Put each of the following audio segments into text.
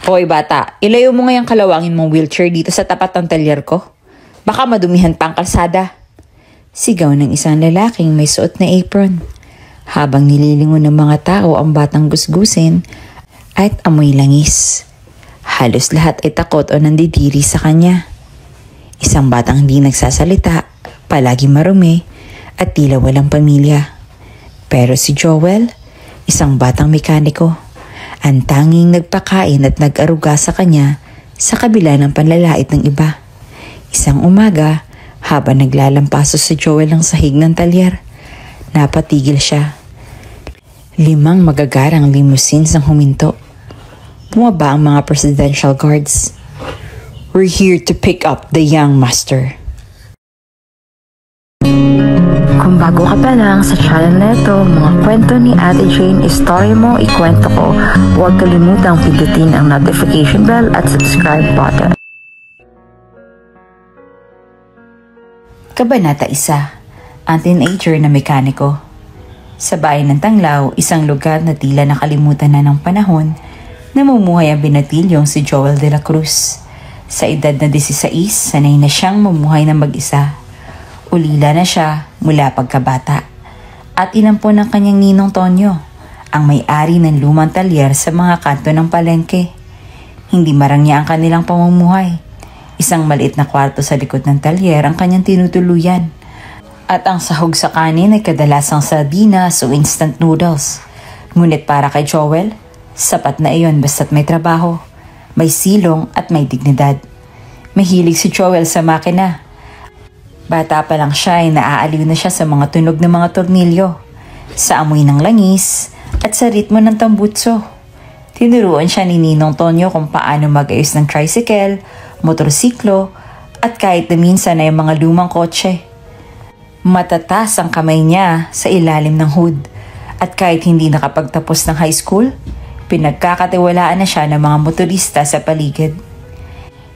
Hoy bata, ilayo mo ngayong kalawangin mong wheelchair dito sa tapat ng talyer ko. Baka madumihan pa ang kalsada. Sigaw ng isang lalaking may suot na apron. Habang nililingon ng mga tao ang batang gusgusin at amoy langis. Halos lahat ay takot o nandidiri sa kanya. Isang batang hindi nagsasalita, palagi marumi at tila walang pamilya. Pero si Joel, isang batang mekaniko, ang tanging nagpakain at nag-aruga sa kanya sa kabila ng panlalait ng iba. Isang umaga, habang naglalampaso si Joel ng sahig ng talyer, napatigil siya. 5 magagarang limousines ang huminto. Bumaba ang mga presidential guards. We're here to pick up the young master. Kung bago ka pa lang sa channel na ito, mga kwento ni Ate Jane, istorya mo, ikwento ko, huwag kalimutang pindutin ang notification bell at subscribe button. Kabanata 1. Ang teenager na mekaniko. Sa bayan ng Tanglaw, isang lugar na tila nakalimutan na ng panahon, namumuhay ang binatilyong si Joel de la Cruz. Sa edad na 16, sanay na siyang mamuhay ng mag-isa. Ulila na siya mula pagkabata at inampon ng kanyang ninong Tonyo, ang may-ari ng lumang talyer sa mga kanto ng palengke. Hindi marangya ang kanilang pamumuhay. Isang maliit na kwarto sa likod ng talyer ang kanyang tinutuluyan. At ang sahog sa kanin ay kadalasang sardinas o instant noodles. Ngunit para kay Joel, sapat na iyon basta't may trabaho, may silong at may dignidad. Mahilig si Joel sa makina. Bata pa lang siya ay naaaliw na siya sa mga tunog ng mga tornilyo, sa amoy ng langis at sa ritmo ng tambutso. Tinuruan siya ni Ninong Tonyo kung paano mag-ayos ng tricycle, motorsiklo at kahit na minsan ay mga lumang kotse. Matatas ang kamay niya sa ilalim ng hood at kahit hindi nakapagtapos ng high school, pinagkakatiwalaan na siya ng mga motorista sa paligid.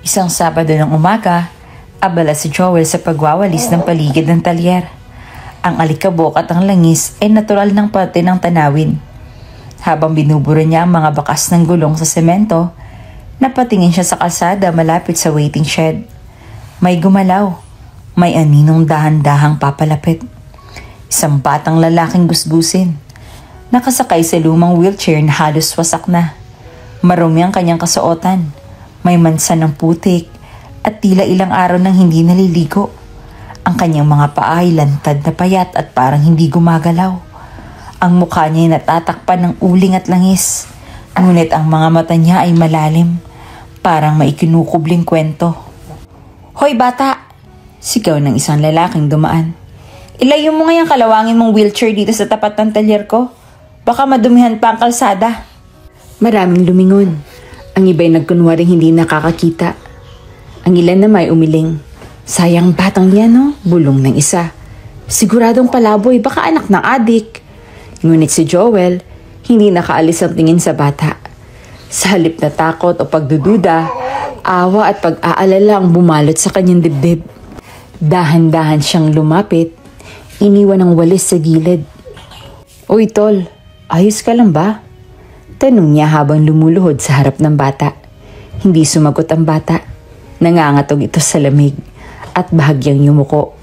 Isang Sabado ng umaga, abala si Joel sa pagwawalis ng paligid ng talyer. Ang alikabok at ang langis ay natural ng parte ng tanawin. Habang binubura niya ang mga bakas ng gulong sa semento, napatingin siya sa kalsada malapit sa waiting shed. May gumalaw. May aninong dahan-dahang papalapit. Isang batang lalaking gusgusin. Nakasakay sa lumang wheelchair na halos wasak na. Marumi ang kanyang kasuotan. May mansa ng putik at tila ilang araw nang hindi naliligo. Ang kanyang mga paa ay lantad na payat at parang hindi gumagalaw. Ang mukha niya ay natatakpan ng uling at langis. Ngunit ang mga mata niya ay malalim. Parang may ikinukubling kwento. Hoy bata! Sigaw ng isang lalaking dumaan. Ilayo mo ngayong kalawangin mong wheelchair dito sa tapat ng talyer ko. Baka madumihan pa ang kalsada. Maraming lumingon. Ang iba'y nagkunwaring hindi nakakakita. Ang ilan na may umiling. Sayang batang yan, no? Bulong ng isa. Siguradong palaboy, baka anak ng adik. Ngunit si Joel, hindi nakaalis ang tingin sa bata. Sa halip na takot o pagdududa, awa at pag-aalala ang bumalot sa kanyang dibdib. Dahan-dahan siyang lumapit, iniwan ang walis sa gilid. Uy tol, ayos ka lang ba? Tanong niya habang lumuluhod sa harap ng bata. Hindi sumagot ang bata. Nangangatog ito sa lamig at bahagyang yumuko.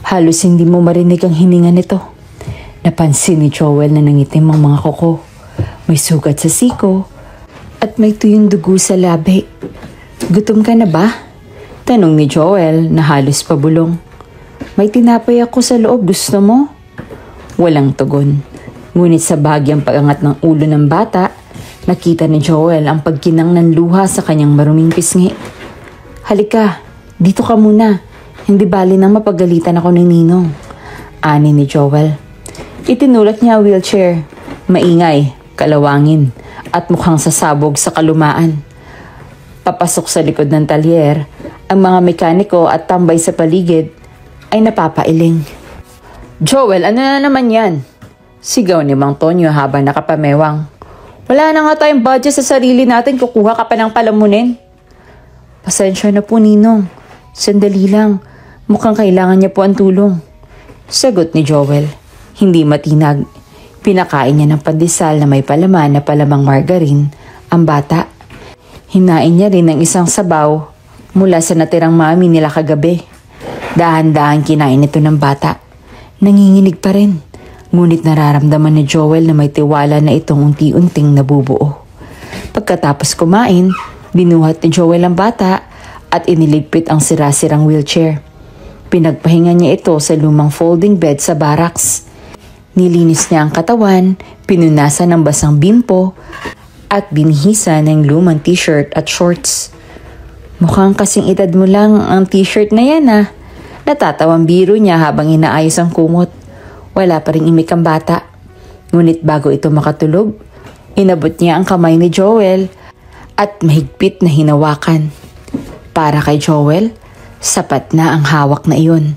Halos hindi mo marinig ang hininga nito. Napansin ni Joel na nangitim ang mga kuko. May sugat sa siko at may tuyong dugo sa labi. Gutom ka na ba? Tanong ni Joel na halos pabulong. May tinapay ako sa loob, gusto mo? Walang tugon. Ngunit sa bahagyang pagangat ng ulo ng bata, nakita ni Joel ang pagkinang ng luha sa kanyang maruming pisngi. Halika, dito ka muna. Hindi bali nang mapagalitan ako ni Ninong. Ani ni Joel. Itinulak niya ang wheelchair. Maingay, kalawangin, at mukhang sasabog sa kalumaan. Papasok sa likod ng talyer, ang mga mekaniko at tambay sa paligid ay napapailing. Joel, ano na naman yan? Sigaw ni Mang Tonyo habang nakapamewang. Wala na nga tayong budget sa sarili natin, kukuha ka pa ng palamunin. Pasensya na po, Ninong. Sandali lang. Mukhang kailangan niya po ang tulong. Sagot ni Joel. Hindi matinag. Pinakain niya ng pandesal na may palaman na palamang margarine ang bata. Hinain niya rin ng isang sabaw mula sa natirang mami nila kagabi. Dahan-dahan kinain ito ng bata. Nanginginig pa rin. Ngunit nararamdaman ni Joel na may tiwala na itong unti-unting nabubuo. Pagkatapos kumain, binuhat ni Joel ang bata at iniligpit ang sira-sirang wheelchair. Pinagpahinga niya ito sa lumang folding bed sa barracks. Nilinis niya ang katawan, pinunasan ng basang bimpo at binihisa ng lumang t-shirt at shorts. Mukhang kasing edad mo lang ang t-shirt na yan ah. Natatawang biro niya habang inaayos ang kumot. Wala pa ring imik ang bata. Ngunit bago ito makatulog, inabot niya ang kamay ni Joel at mahigpit na hinawakan. Para kay Joel, sapat na ang hawak na iyon.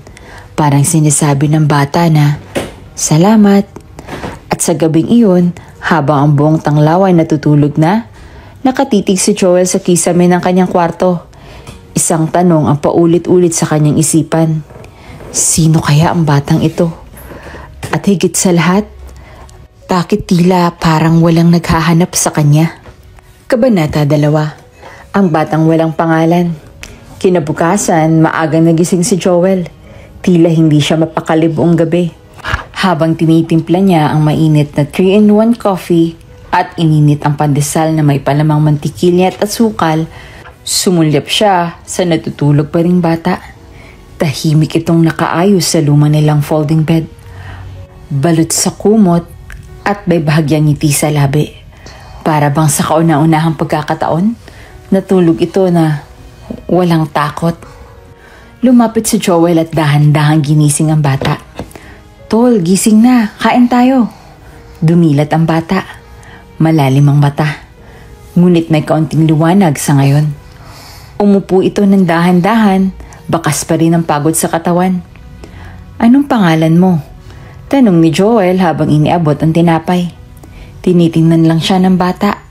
Parang sinasabi ng bata na, "Salamat." At sa gabing iyon, habang ang buong tanglaw ay natutulog na, nakatitig si Joel sa kisame ng kanyang kwarto. Isang tanong ang paulit-ulit sa kanyang isipan. Sino kaya ang batang ito? At higit sa lahat, bakit tila parang walang naghahanap sa kanya? Kabanata 2. Ang batang walang pangalan. Kinabukasan, maagang nagising si Joel. Tila hindi siya mapakali buong gabi. Habang tinitimpla niya ang mainit na 3-in-1 coffee at ininit ang pandesal na may palamang mantikilya at asukal, sumulyap siya sa natutulog pa ring bata. Tahimik itong nakaayos sa luma nilang folding bed. Balot sa kumot at may bahagyang ngiti sa labi. Para bang sa kauna-unahang pagkakataon, natulog ito na walang takot. Lumapit si Joel at dahan-dahang ginising ang bata. "Tol, gising na. Kain tayo." Dumilat ang bata. Malalim ang mata. Ngunit may kaunting liwanag sa ngayon. Umupo ito ng dahan-dahan, bakas pa rin ang pagod sa katawan. "Anong pangalan mo?" Tanong ni Joel habang iniabot ang tinapay. Tinitingnan lang siya ng bata.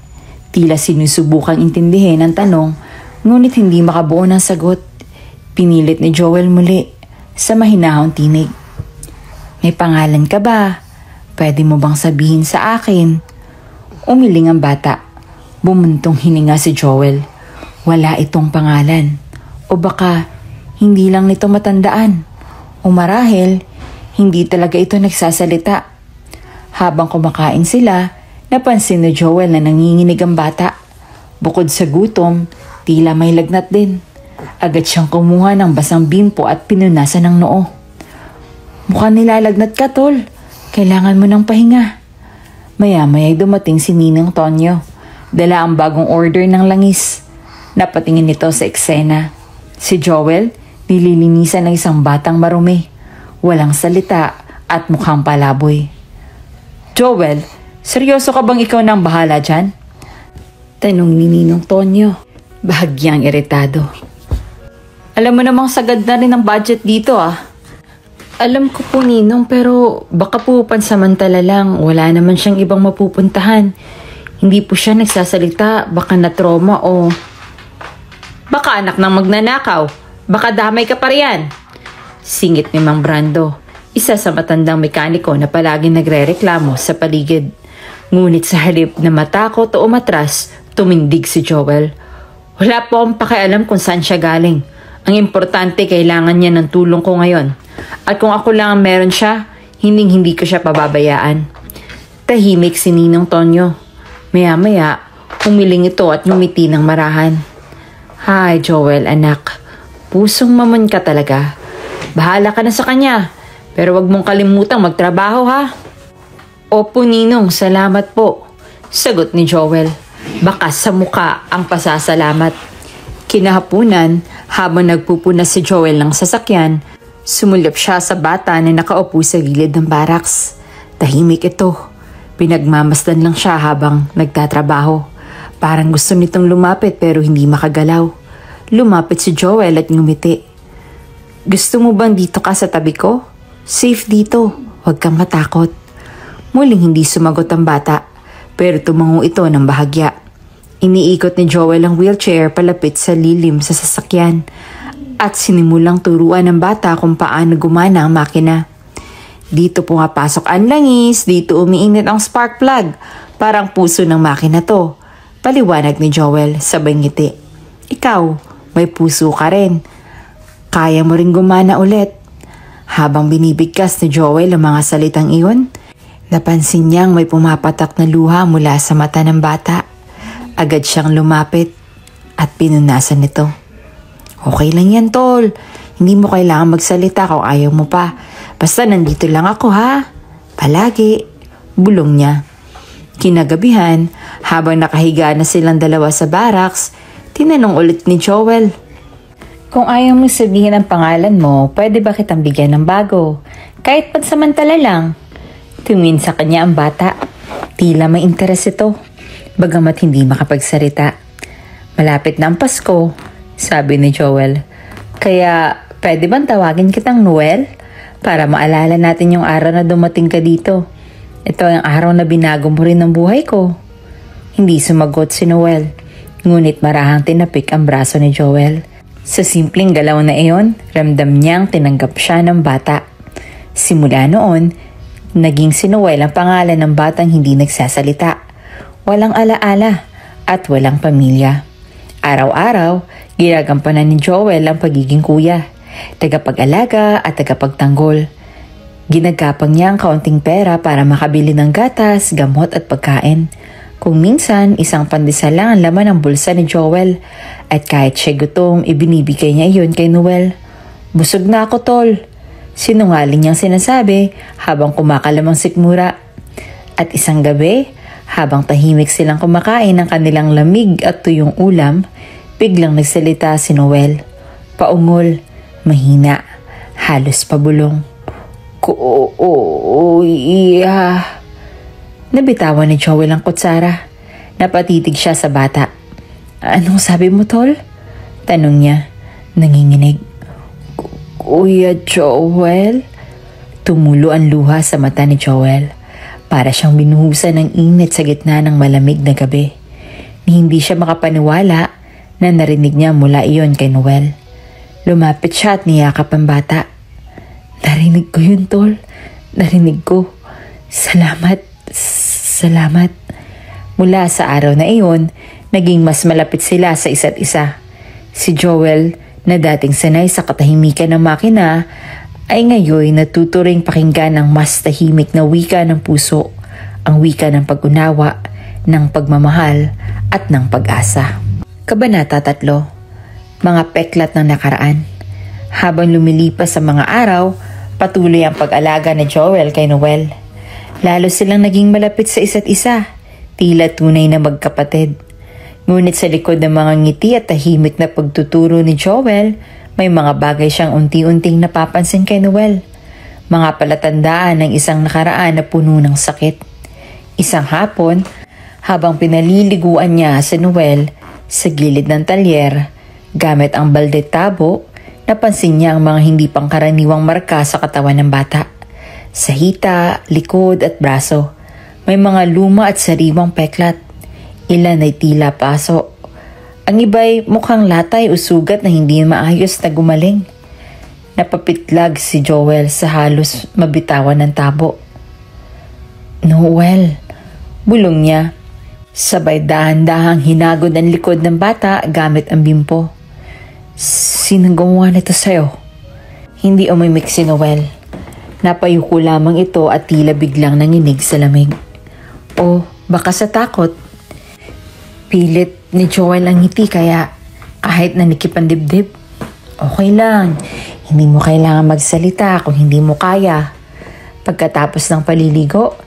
Tila sinusubukang intindihin ang tanong, ngunit hindi makabuo ng sagot. Pinilit ni Joel muli sa mahinahong tinig. "May pangalan ka ba? Pwede mo bang sabihin sa akin?" Umiling ang bata. Bumuntong hininga si Joel. Wala itong pangalan. O baka hindi lang nito matandaan. O marahil hindi talaga ito nagsasalita. Habang kumakain sila, napansin ni Joel na nanginginig ang bata. Bukod sa gutom, tila may lagnat din. Agad siyang kumuha ng basang bimpo at pinunasan ng noo. "Mukhang nilalagnat ka, tol. Kailangan mo ng pahinga." Maya-maya'y dumating si Ninong Tonyo. Dala ang bagong order ng langis. Napatingin nito sa eksena. Si Joel, nililinisan ng isang batang marumi. Walang salita at mukhang palaboy. "Joel, seryoso ka bang ikaw nang bahala dyan?" Tanong ni Ninong Tonyo. Bahagyang iritado. "Alam mo namang sagad na rin ang budget dito ah." "Alam ko po, Ninong, pero baka po pansamantala lang. Wala naman siyang ibang mapupuntahan. Hindi po siya nagsasalita. Baka na-trauma o..." "Baka anak ng magnanakaw. Baka damay ka pa riyan." Singit ni Mang Brando, isa sa matandang mekaniko na palaging nagrereklamo sa paligid. Ngunit sa halip na matakot o umatras, tumindig si Joel. "Wala po akong pakialam kung saan siya galing. Ang importante, kailangan niya ng tulong ko ngayon. At kung ako lang ang meron siya, hindi ko siya pababayaan." Tahimik si Ninong Tonyo. Maya-maya, umiling ito at ngumiti ng marahan. "Hi Joel, anak. Pusong mamon ka talaga. Bahala ka na sa kanya. Pero wag mong kalimutang magtrabaho ha." "Opo Ninong, salamat po." Sagot ni Joel. Bakas sa muka ang pasasalamat. Kinahapunan, habang nagpupunas si Joel ng sasakyan, sumulyap siya sa bata na nakaupo sa gilid ng barracks. Tahimik ito. Pinagmamasdan lang siya habang nagtatrabaho. Parang gusto nitong lumapit pero hindi makagalaw. Lumapit si Joel at ngumiti. "Gusto mo bang dito ka sa tabi ko? Safe dito. Huwag kang matakot." Muling hindi sumagot ang bata, pero tumango ito ng bahagya. Iniikot ni Joel ang wheelchair palapit sa lilim sa sasakyan at sinimulang turuan ng bata kung paano gumana ang makina. "Dito pumapasok ang langis, dito umiinit ang spark plug. Parang puso ng makina to. Paliwanag ni Joel sabay ngiti. Ikaw, may puso ka rin. Kaya mo rin gumana ulit. Habang binibigkas ni Joel ang mga salitang iyon, napansin niyang may pumapatak na luha mula sa mata ng bata. Agad siyang lumapit at pinunasan nito. Okay lang yan, tol. Hindi mo kailangan magsalita kung ayaw mo pa. Basta nandito lang ako, ha? Palagi. Bulong niya. Kinagabihan, habang nakahiga na silang dalawa sa barracks, tinanong ulit ni Joel. Kung ayaw mo sabihin ang pangalan mo, pwede ba kitang bigyan ng bago? Kahit pansamantala lang. Tumingin sa kanya ang bata. Tila may interes ito. Bagamat hindi makapagsalita. Malapit na ang Pasko, sabi ni Joel. Kaya pwede bang tawagin kitang Noel? Para maalala natin yung araw na dumating ka dito. Ito ang araw na binago mo rin ang buhay ko. Hindi sumagot si Noel. Ngunit marahang tinapik ang braso ni Joel. Sa simpleng galaw na iyon, ramdam niyang tinanggap siya ng bata. Simula noon, naging si Noel ang pangalan ng batang hindi nagsasalita. Walang alaala at walang pamilya. Araw-araw, ginagampanan ni Joel ang pagiging kuya, tagapag-alaga at tagapagtanggol. Ginagapang niya ang kaunting pera para makabili ng gatas, gamot at pagkain. Kung minsan, isang pandesal lang ang laman ng bulsa ni Joel at kahit siya gutom, ibinibigay niya iyon kay Noel. Busog na ako, tol. Sinungaling niyang sinasabi habang kumakalamang sikmura. At isang gabi, habang tahimik silang kumakain ng kanilang lamig at tuyong ulam, biglang nagsalita si Noel. Paungol, mahina, halos pabulong. Kuya. Nabitawan ni Joel ang kutsara. Napatitig siya sa bata. Anong sabi mo, tol? Tanong niya. Nanginginig. Kuya Joel? Tumulo ang luha sa mata ni Joel. Para siyang binuhusan ng init sa gitna ng malamig na gabi. Hindi siya makapaniwala na narinig niya mula iyon kay Noel. Lumapit siya at niyakap ang bata. Narinig ko yun, tol. Narinig ko. Salamat. Mula sa araw na iyon, naging mas malapit sila sa isa't isa. Si Joel, na dating sanay sa katahimikan ng makina, ay ngayon natuturing pakinggan ang mas tahimik na wika ng puso, ang wika ng pag-unawa, ng pagmamahal at ng pag-asa. Kabanata 3. Mga peklat ng nakaraan. Habang lumilipas sa mga araw, patuloy ang pag-alaga ni Joel kay Noel. Lalo silang naging malapit sa isa't isa, tila tunay na magkapatid. Ngunit sa likod ng mga ngiti at tahimik na pagtuturo ni Joel, may mga bagay siyang unti-unting napapansin kay Noel. Mga palatandaan ng isang nakaraan na puno ng sakit. Isang hapon, habang pinaliliguan niya si Noel sa gilid ng talyer, gamit ang balde tabo, napansin niya ang mga hindi pangkaraniwang marka sa katawan ng bata. Sa hita, likod at braso, may mga luma at sariwang peklat. Ilan ay tila paso. Ang iba'y mukhang latay o sugat na hindi maayos na gumaling. Napapitlag si Joel sa halos mabitawan ng tabo. Noel, bulong niya. Sabay dahan-dahang hinagod ang likod ng bata gamit ang bimpo. Sinong gumawa nito sa'yo? Hindi umimik si Noel. Napayuko lamang ito at tila biglang nanginig sa lamig. O baka sa takot. Pilit ni Joel ang ngiti kaya kahit nanikip ang dibdib. Okay lang, hindi mo kailangan magsalita kung hindi mo kaya. Pagkatapos ng paliligo,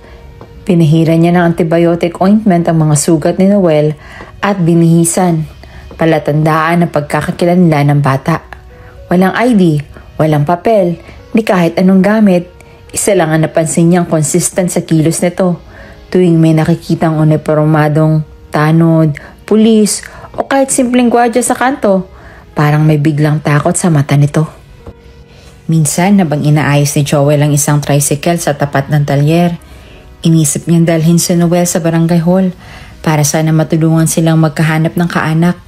pinahiran niya ng antibiotic ointment ang mga sugat ni Noel at binihisan. Palatandaan ng pagkakakilanlan ng bata. Walang ID, walang papel, ni kahit anong gamit. Isa lang ang napansin niyang consistent sa kilos nito. Tuwing may nakikitang unipormadong tanod, pulis, o kahit simpleng gwardiya sa kanto, parang may biglang takot sa mata nito. Minsan habang inaayos ni Joel ang isang tricycle sa tapat ng talyer, inisip niyang dalhin si Noel sa barangay hall para sana matulungan silang magkahanap ng kaanak.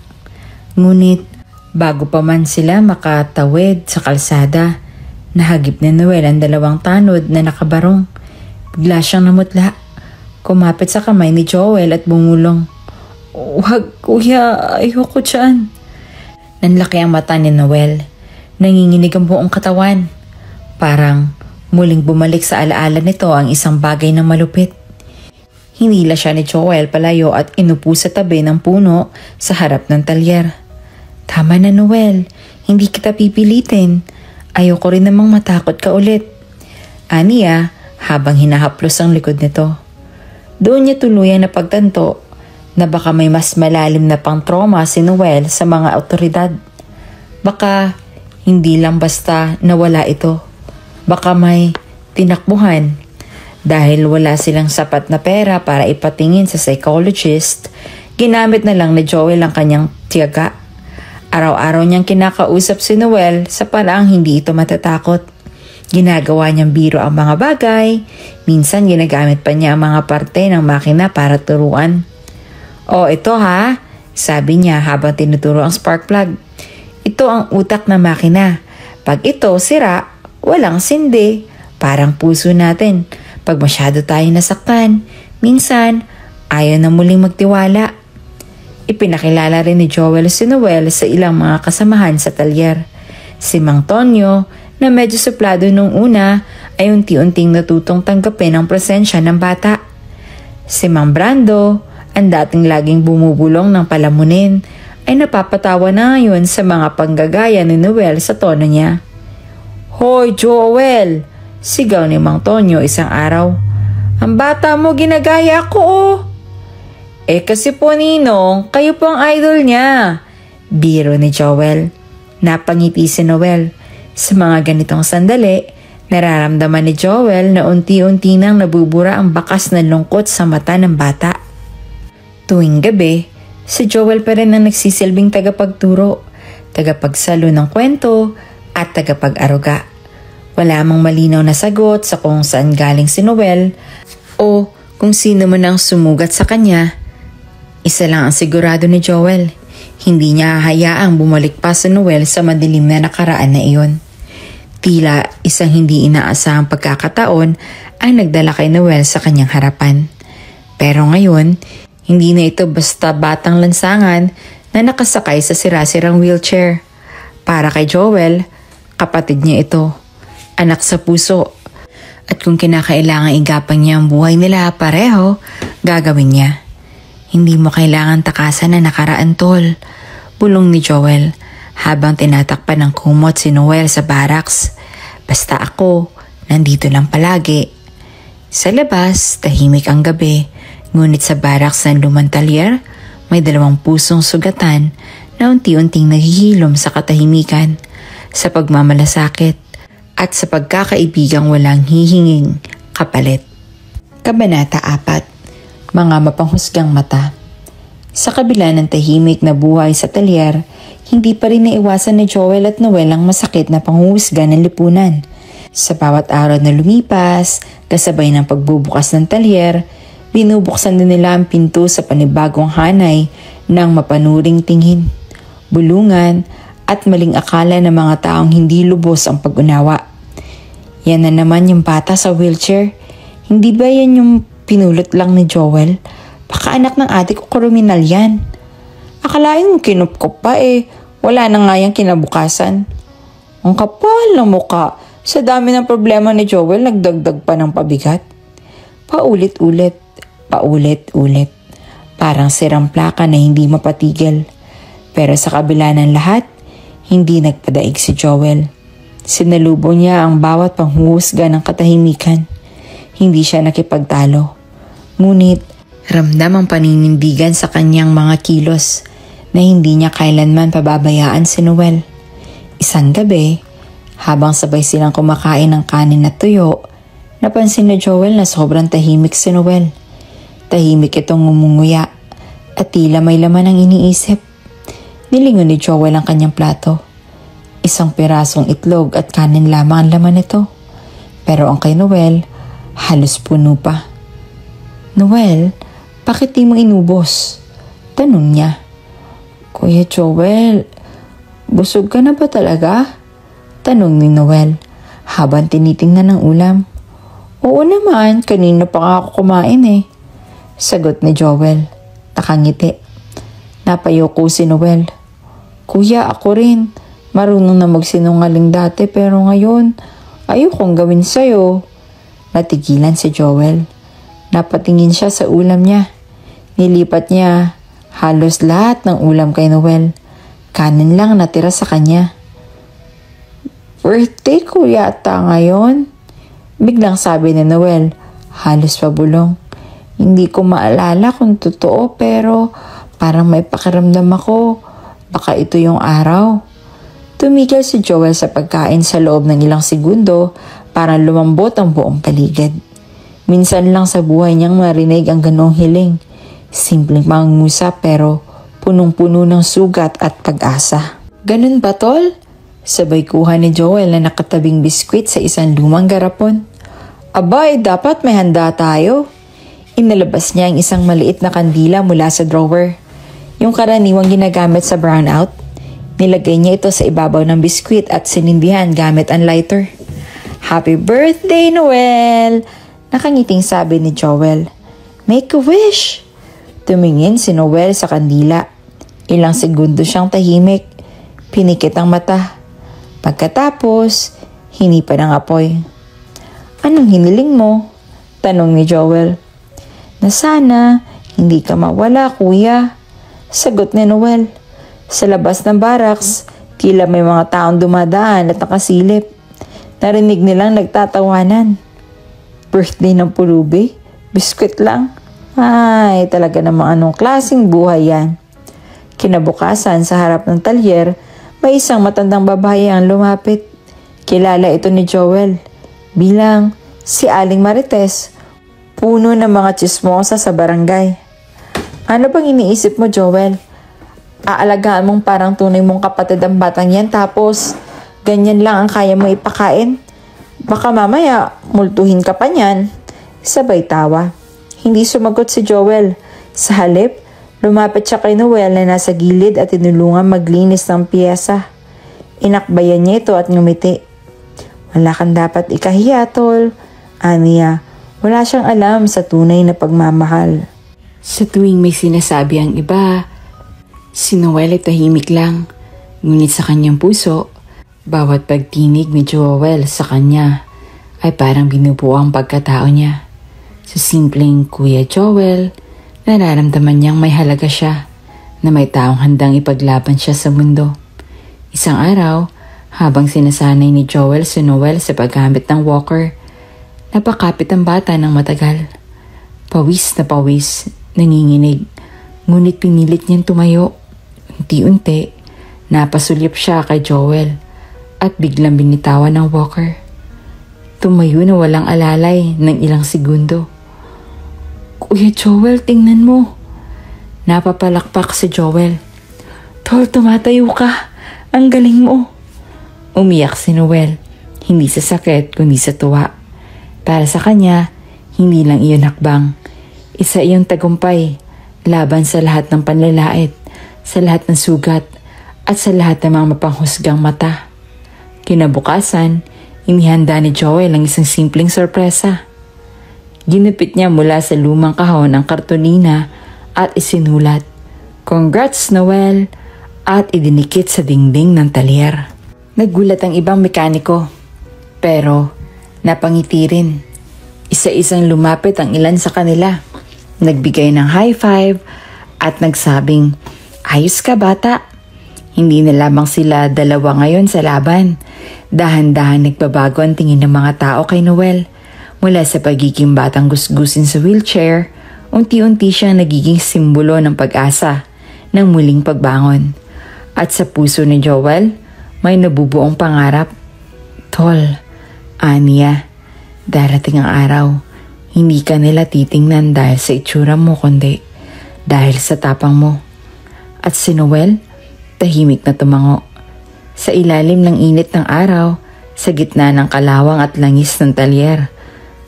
Ngunit bago pa man sila makatawid sa kalsada, nahagip ni Noel ang dalawang tanod na nakabarong. Bigla siyang namutla. Kumapit sa kamay ni Joel at bumulong. Wag, kuya. Ayoko dyan. Nanlaki ang mata ni Noel. Nanginginig ang buong katawan. Parang muling bumalik sa alaala nito ang isang bagay na malupit. Hinila siya ni Joel palayo at inupo sa tabi ng puno sa harap ng talyer. Tama na, Noel. Hindi kita pipilitin. Ayoko rin namang matakot ka ulit. Aniya habang hinahaplos ang likod nito. Doon niya tuluyan na pagtanto na baka may mas malalim na pang trauma si Noel sa mga awtoridad. Baka hindi lang basta nawala ito. Baka may tinakbuhan. Dahil wala silang sapat na pera para ipatingin sa psychologist, ginamit na lang ni Joel ang kanyang tiyaga. Araw-araw niyang kinakausap si Noel sa paraang hindi ito matatakot. Ginagawa niyang biro ang mga bagay, minsan ginagamit pa niya ang mga parte ng makina para turuan. "Oh, ito ha," sabi niya habang tinuturo ang spark plug. "Ito ang utak ng makina. Pag ito sira, walang sindi, parang puso natin. Pag masyado tayong nasaktan, minsan ayaw na muling magtiwala." Ipinakilala rin ni Joel si Noel sa ilang mga kasamahan sa talyer. Si Mang Tonyo, na medyo suplado nung una, ay unti-unting natutong tanggapin ang presensya ng bata. Si Mang Brando, ang dating laging bumubulong ng palamunin, ay napapatawa na ngayon sa mga panggagaya ni Noel sa tono niya. "Hoy, Joel!" sigaw ni Mang Tonyo isang araw. "Ang bata mo ginagaya ko oh." Kasi po Ninong, kayo po ang idol niya." Biro ni Joel. Napangiti si Noel. Sa mga ganitong sandali, nararamdaman ni Joel na unti-unti nang nabubura ang bakas na lungkot sa mata ng bata. Tuwing gabi, si Joel pa rin ang nagsisilbing tagapagturo, tagapagsalo ng kwento at tagapag-aruga. Wala mang malinaw na sagot sa kung saan galing si Noel o kung sino man ang sumugat sa kanya. Isa lang ang sigurado ni Joel, hindi niya hayaang bumalik pa si Noel sa madilim na nakaraan na iyon. Tila isang hindi inaasahang pagkakataon ang nagdala kay Noel sa kanyang harapan. Pero ngayon, hindi na ito basta batang lansangan na nakasakay sa sirasirang wheelchair. Para kay Joel, kapatid niya ito, anak sa puso. At kung kinakailangan igapang niya ang buhay nila pareho, gagawin niya. "Hindi mo kailangan takasan na nakaraan, tol," bulong ni Joel habang tinatakpan ng kumot si Noel sa barracks. "Basta ako, nandito lang palagi." Sa labas, tahimik ang gabi, ngunit sa barracks ng lumang talyer, may 2 pusong sugatan na unti-unting naghihilom sa katahimikan, sa pagmamalasakit at sa pagkakaibigang walang hihinging kapalit. Kabanata 4. Mga mapanghusgang mata. Sa kabila ng tahimik na buhay sa talyer, hindi pa rin naiwasan ni Joel at Noel ang masakit na panghuhusga ng lipunan. Sa bawat araw na lumipas, kasabay ng pagbubukas ng talyer, binubuksan din nila ang pinto sa panibagong hanay ng mapanuring tingin, bulungan at maling akala ng mga taong hindi lubos ang pag-unawa. "Yan na naman yung bata sa wheelchair. Hindi ba yan yung pinulot lang ni Joel? Baka anak ng ate ko kriminal yan. Akalain mo kinupkop pa wala na nga yung kinabukasan." Ang kapal ng muka. Sa dami ng problema ni Joel, nagdagdag pa ng pabigat. Paulit-ulit. Parang sirang plaka na hindi mapatigil. Pero sa kabila ng lahat, hindi nagpadaig si Joel. Sinalubong niya ang bawat panghuhusga ng katahimikan. Hindi siya nakipagtalo. Ngunit ramdam ang paninindigan sa kanyang mga kilos na hindi niya kailanman pababayaan si Noel. Isang gabi, habang sabay silang kumakain ng kanin at tuyo, napansin ni Joel na sobrang tahimik si Noel. Tahimik itong ngumunguya at tila may laman ang iniisip. Nilingon ni Joel ang kanyang plato. Isang pirasong itlog at kanin lamang ang laman nito. Pero ang kay Noel, halos puno pa. "Noel, bakit di mo inubos?" tanong niya. "Kuya Joel, busog ka na ba talaga?" tanong ni Noel habang tinitingnan ng ulam. "Oo naman, kanina pa nga ako kumain sagot ni Joel. Nakangiti. Napayoko si Noel. Kuya, ako rin. Marunong na magsinungaling dati pero ngayon, ayokong gawin sa'yo. Natigilan si Joel. Napatingin siya sa ulam niya. Nilipat niya halos lahat ng ulam kay Noel. Kanin lang natira sa kanya. Birthday ko yata ngayon? Biglang sabi ni Noel, halos pabulong. Hindi ko maalala kung totoo pero parang may pakiramdam ako. Baka ito yung araw. Tumigil si Joel sa pagkain sa loob ng ilang segundo para lumambot ang buong paligid. Minsan lang sa buhay niyang marinig ang ganong hiling. Simpleng pangungusap pero punong-puno ng sugat at pag-asa. Ganun ba, tol? Sabay kuha ni Joel na nakatabing biskwit sa isang lumang garapon. Abay, dapat may handa tayo. Inalabas niya ang isang maliit na kandila mula sa drawer. Yung karaniwang ginagamit sa brownout. Nilagay niya ito sa ibabaw ng biskwit at sinindihan gamit ang lighter. Happy birthday, Noel! Nakangiting sabi ni Joel. Make a wish! Tumingin si Noel sa kandila. Ilang segundo siyang tahimik. Pinikit ang mata. Pagkatapos, hinipan ang apoy. Anong hiniling mo? Tanong ni Joel. Na sana hindi ka mawala, kuya. Sagot ni Noel. Sa labas ng barracks, tila may mga taong dumadaan at nakasilip. Narinig nilang nagtatawanan. Birthday ng pulubi? Biskwit lang? Ay, talaga namang anong klaseng buhay yan. Kinabukasan sa harap ng talyer, may isang matandang babae ang lumapit. Kilala ito ni Joel bilang si Aling Marites, puno ng mga tsismosa sa barangay. Ano bang iniisip mo, Joel? Aalagaan mong parang tunay mong kapatid ang batang yan tapos ganyan lang ang kaya mo ipakain? Baka mamaya multuhin ka pa niyan. Sabay tawa. Hindi sumagot si Joel. Sa halip, lumapit siya kay Noel na nasa gilid at tinulungan maglinis ng piyesa. Inakbayan niya ito at ngumiti. Wala kang dapat ikahiya, tol. Aniya, wala siyang alam sa tunay na pagmamahal. Sa tuwing may sinasabi ang iba, si Noel ay tahimik lang. Ngunit sa kanyang puso, bawat pagtinig ni Joel sa kanya ay parang binubuo ang pagkatao niya. Sa simpleng Kuya Joel, nararamdaman niyang may halaga siya, na may taong handang ipaglaban siya sa mundo. Isang araw, habang sinasanay ni Joel si Noel sa paggamit ng walker, napakapit ang bata ng matagal. Pawis na pawis, nanginginig, ngunit pinilit niyang tumayo. Unti-unti, napasulyap siya kay Joel at biglang binitawan ng walker. Tumayo na walang alalay ng ilang segundo. Kuya Joel, tingnan mo. Napapalakpak si Joel. Tol, tumatayo ka. Ang galing mo. Umiyak si Noel. Hindi sa sakit, kundi sa tuwa. Para sa kanya, hindi lang iyon hakbang. Isa iyong tagumpay. Laban sa lahat ng panlalait, sa lahat ng sugat, at sa lahat ng mga mapanghusgang mata. Kinabukasan, inihanda ni Joel ang isang simpleng sorpresa. Ginupit niya mula sa lumang kahon ang kartonina at isinulat, "Congrats, Noel!" at idinikit sa dingding ng talyer. Nagulat ang ibang mekaniko, pero napangiti rin. Isa-isang lumapit ang ilan sa kanila. Nagbigay ng high five at nagsabing, "Ayos ka, bata." Hindi na lamang sila dalawa ngayon sa laban. Dahan-dahan nagbabago ang tingin ng mga tao kay Noel. Mula sa pagiging batang gusgusin sa wheelchair, unti-unti siyang nagiging simbolo ng pag-asa, ng muling pagbangon. At sa puso ni Joel, may nabubuong pangarap. Tol, aniya, darating ang araw. Hindi ka nila titingnan dahil sa itsura mo kundi dahil sa tapang mo. At si Noel, tahimik na tumango. Sa ilalim ng init ng araw, sa gitna ng kalawang at langis ng talyer,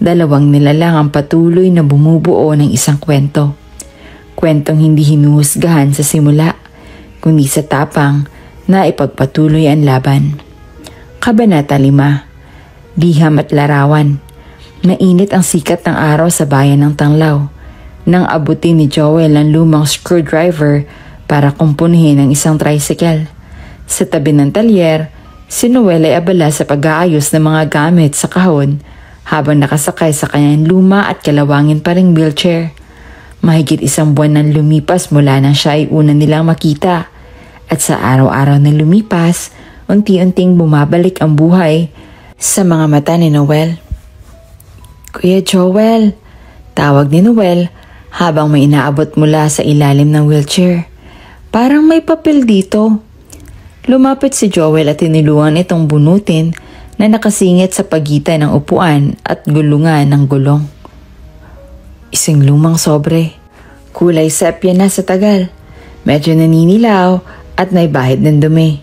dalawang nilalang ang patuloy na bumubuo ng isang kwento. Kwentong hindi hinuhusgahan sa simula, kundi sa tapang na ipagpatuloy ang laban. Kabanata 5. Liham at larawan. Mainit ang sikat ng araw sa bayan ng Tanglaw. Nang abutin ni Joel ang lumang screwdriver para kumpunihin ang isang tricycle. Sa tabi ng talyer, si Noel ay abala sa pag-aayos ng mga gamit sa kahon habang nakasakay sa kanyang luma at kalawangin pa ring wheelchair. Mahigit 1 buwan nang lumipas mula nang siya ay una nilang makita. At sa araw-araw na lumipas, unti-unting bumabalik ang buhay sa mga mata ni Noel. "Kuya Joel," tawag ni Noel habang may inaabot mula sa ilalim ng wheelchair. "Parang may papel dito." Lumapit si Joel at tinulungan itong bunutin na nakasingit sa pagitan ng upuan at gulungan ng gulong. Isang lumang sobre. Kulay sepia na sa tagal. Medyo naninilaw at naibahid ng dumi.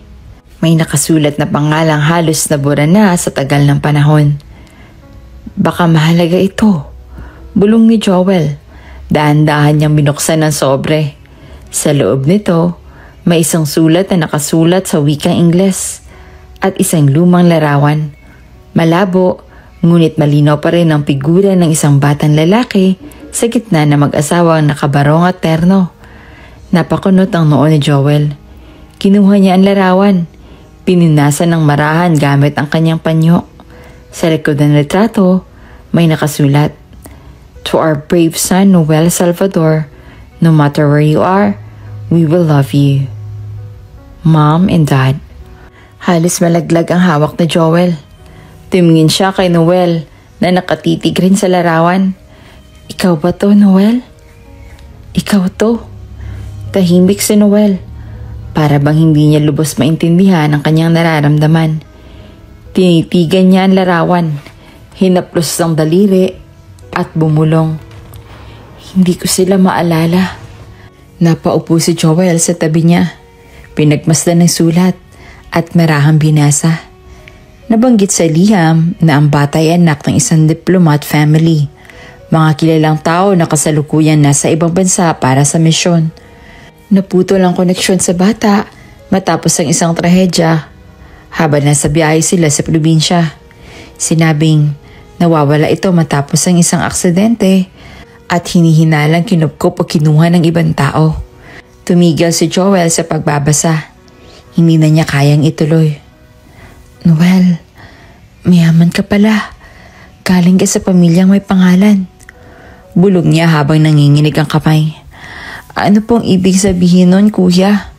May nakasulat na pangalang halos nabura na sa tagal ng panahon. "Baka mahalaga ito," bulong ni Joel. Dahan-dahan niyang binuksan ng sobre. Sa loob nito, may isang sulat na nakasulat sa wikang Ingles at isang lumang larawan. Malabo, ngunit malinaw pa rin ang figura ng isang batang lalaki sa gitna na mag-asawang nakabarong at terno. Napakunot ang noo ni Joel. Kinuha niya ang larawan. Pinunasan ng marahan gamit ang kanyang panyo. Sa likod ng retrato, may nakasulat, "To our brave son Noel Salvador, no matter where you are, we will love you. Mom and Dad." Halos malaglag ang hawak ni Joel. Tumingin siya kay Noel na nakatitig rin sa larawan. "Ikaw ba to, Noel?" "Ikaw to." Tahimik si Noel. Para bang hindi niya lubos maintindihan ang kanyang nararamdaman. Tinitigan niya ang larawan. Hinaplos ang daliri at bumulong. "Hindi ko sila maalala." Napaupo si Joel sa tabi niya. Pinagmasdan ng sulat at marahang binasa. Nabanggit sa liham na ang bata ay anak ng isang diplomat family. Mga kilalang tao na kasalukuyan nasa ibang bansa para sa misyon. Naputol ang koneksyon sa bata matapos ang isang trahedya habang nasa biyahe sila sa probinsya. Sinabing nawawala ito matapos ang isang aksidente at hinihinalang kinupkop o kinuha ng ibang tao. Tumigil si Joel sa pagbabasa. Hindi na niya kayang ituloy. "Noel, mayaman ka pala. Galing ka sa pamilyang may pangalan." Bulog niya habang nanginginig ang kamay. "Ano pong ibig sabihin nun, kuya?"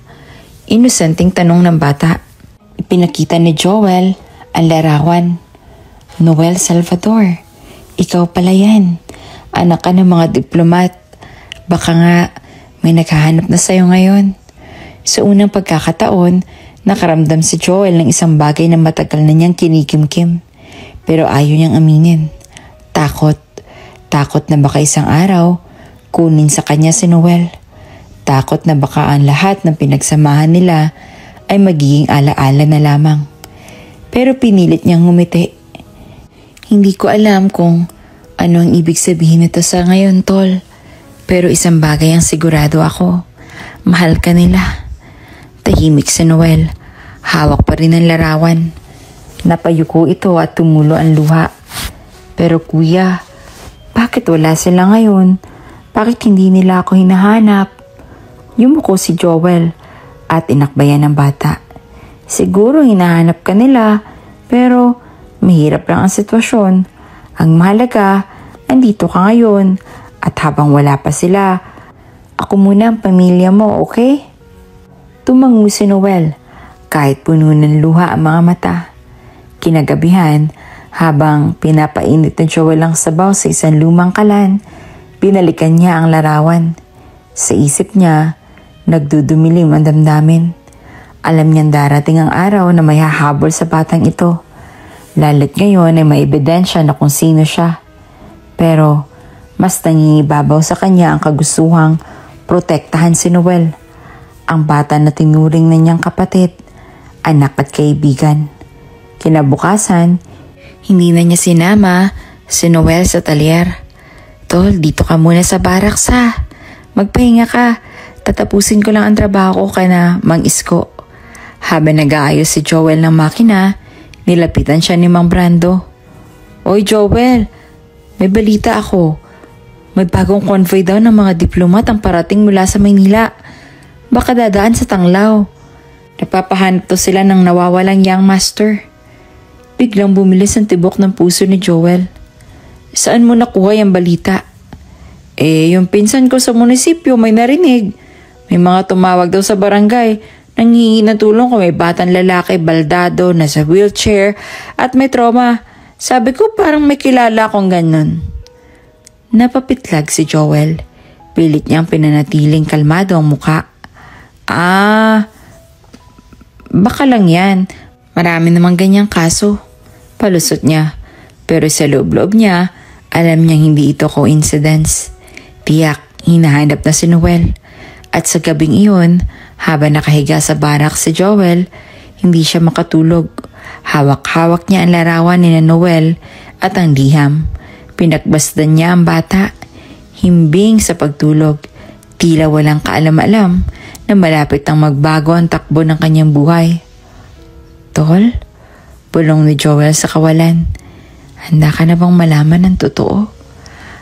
Inosenteng tanong ng bata. Ipinakita ni Joel ang larawan. "Noel Salvador, ikaw pala yan. Anak ka ng mga diplomat. Baka nga may naghahanap na sa'yo ngayon." Sa unang pagkakataon, nakaramdam si Joel ng isang bagay na matagal na niyang kinikimkim. Pero ayaw niyang aminin. Takot. Takot na baka isang araw, kunin sa kanya si Noel. Takot na baka ang lahat ng pinagsamahan nila ay magiging alaala na lamang. Pero pinilit niyang ngumiti. "Hindi ko alam kung ano ang ibig sabihin nito sa ngayon, tol. Pero isang bagay ang sigurado ako. Mahal ka nila." Tahimik si Noel. Hawak pa rin ang larawan. Napayuko ito at tumulo ang luha. "Pero kuya, bakit wala sila ngayon? Bakit hindi nila ako hinahanap?" Yumuko si Joel at inakbayan ng bata. "Siguro hinahanap ka nila, pero mahirap lang ang sitwasyon. Ang mahalaga, andito ka ngayon at habang wala pa sila, ako muna ang pamilya mo, okay?" Tumango si Noel kahit puno ng luha ang mga mata. Kinagabihan, habang pinapainit ni Joel ang sabaw sa isang lumang kalan, binalikan niya ang larawan. Sa isip niya, nagdudumilim ang damdamin. Alam niyang darating ang araw na may hahabol sa batang ito. Lalo't ngayon ay may ebidensya na kung sino siya. Pero mas nangingibabaw sa kanya ang kagustuhang protektahan si Noel, ang bata na tinuring na niyang kapatid, anak at kaibigan. Kinabukasan, hindi na niya sinama si Noel sa talyer. "Tol, dito ka muna sa barracks ha. Magpahinga ka. Tatapusin ko lang ang trabaho ko na Mang Isko." Habang nag-aayos si Joel ng makina, nilapitan siya ni Mang Brando. "Oy Joel, may balita ako. May bagong convoy daw ng mga diplomat ang parating mula sa Maynila. Baka dadaan sa Tanglaw. Napapahanap to sila ng nawawalang young master. Biglang bumilis ang tibok ng puso ni Joel. Saan mo nakuha yung balita? Yung pinsan ko sa munisipyo may narinig. May mga tumawag daw sa barangay. Nanghihingi ng tulong kung may batang lalaki baldado, nasa wheelchair at may trauma. Sabi ko parang may kilala akong ganun. Napapitlag si Joel. Pilit niyang pinanatiling kalmado ang muka. Baka lang yan. Marami namang ganyang kaso. Palusot niya. Pero sa loob-loob niya, alam niyang hindi ito coincidence. Tiyak, hinahanap na si Noel. At sa gabing iyon, habang nakahiga sa barak si Joel, hindi siya makatulog. Hawak-hawak niya ang larawan ni Noel at ang liham. Pinakbasdan niya ang bata. Himbing sa pagtulog. Tila walang kaalam-alam na malapit ang magbago ang takbo ng kanyang buhay. Tol, bulong ni Joel sa kawalan. Handa ka na bang malaman ng totoo?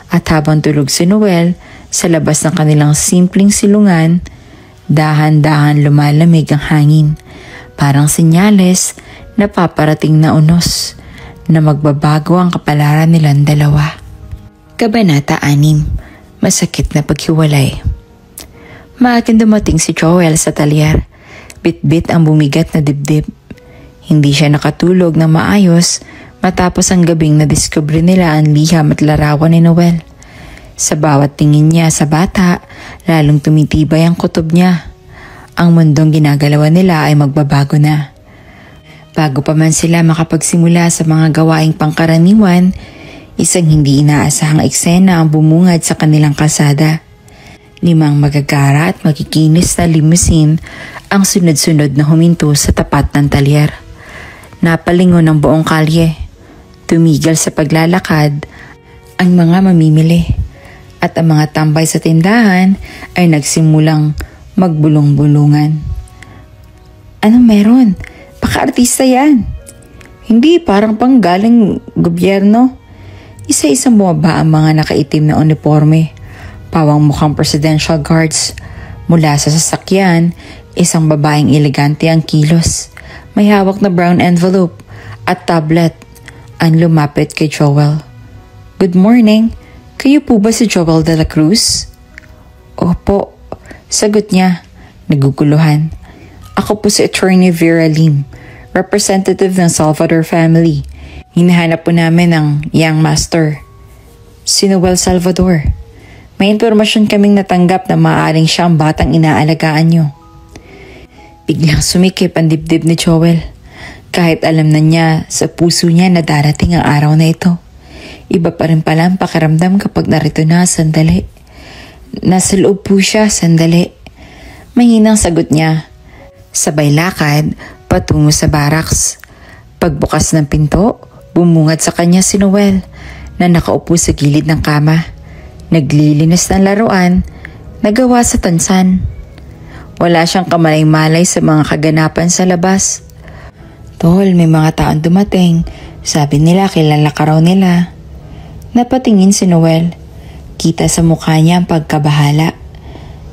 At habang tulog si Noel, sa labas ng kanilang simpleng silungan, dahan-dahan lumalamig ang hangin. Parang senyales na paparating na unos na magbabago ang kapalaran nilang dalawa. Kabanata 6. Masakit na paghiwalay. Maagang dumating si Joel sa talyer. Bit-bit ang bumigat na dibdib. Hindi siya nakatulog ng maayos matapos ang gabing nadiskubre nila ang liham at larawan ni Noel. Sa bawat tingin niya sa bata, lalong tumitibay ang kutob niya. Ang mundong ginagalawan nila ay magbabago na. Bago pa man sila makapagsimula sa mga gawaing pangkaraniwan, isang hindi inaasahang eksena ang bumungad sa kanilang kalsada. 5 magagara at makikinis na limousine ang sunod-sunod na huminto sa tapat ng talyer. Napalingon ang buong kalye. Tumigil sa paglalakad ang mga mamimili at ang mga tambay sa tindahan ay nagsimulang magbulong-bulungan. Anong meron? Baka artista yan. Hindi, parang panggaling gobyerno. Isa-isang bumaba ang mga nakaitim na uniforme. Pawang mukhang presidential guards. Mula sa sasakyan, isang babaeng elegante ang kilos. May hawak na brown envelope at tablet. Ang lumapit kay Joel. Good morning. Kayo po ba si Joel de la Cruz? Opo. Sagot niya. Naguguluhan. Ako po si Attorney Vera Lim, representative ng Salvador family. Hinahanap po namin ang young master. Si Noel Salvador. May impormasyon kaming natanggap na maaaring siya ang batang inaalagaan niyo. Biglang sumikip ang dibdib ni Joel. Kahit alam na niya sa puso niya na darating ang araw na ito. Iba pa rin pala ang pakiramdam kapag narito na sandali. Nasa loob po siya sandali. Mahinang sagot niya. Sabay lakad patungo sa barracks. Pagbukas ng pinto, bumungad sa kanya si Noel na nakaupo sa gilid ng kama. Naglilinis ng laruan, nagawa sa tansan. Wala siyang kamalay-malay sa mga kaganapan sa labas. Tol, may mga taong dumating. Sabi nila kilala ka raw nila. Napatingin si Noel. Kita sa mukha niya ang pagkabahala.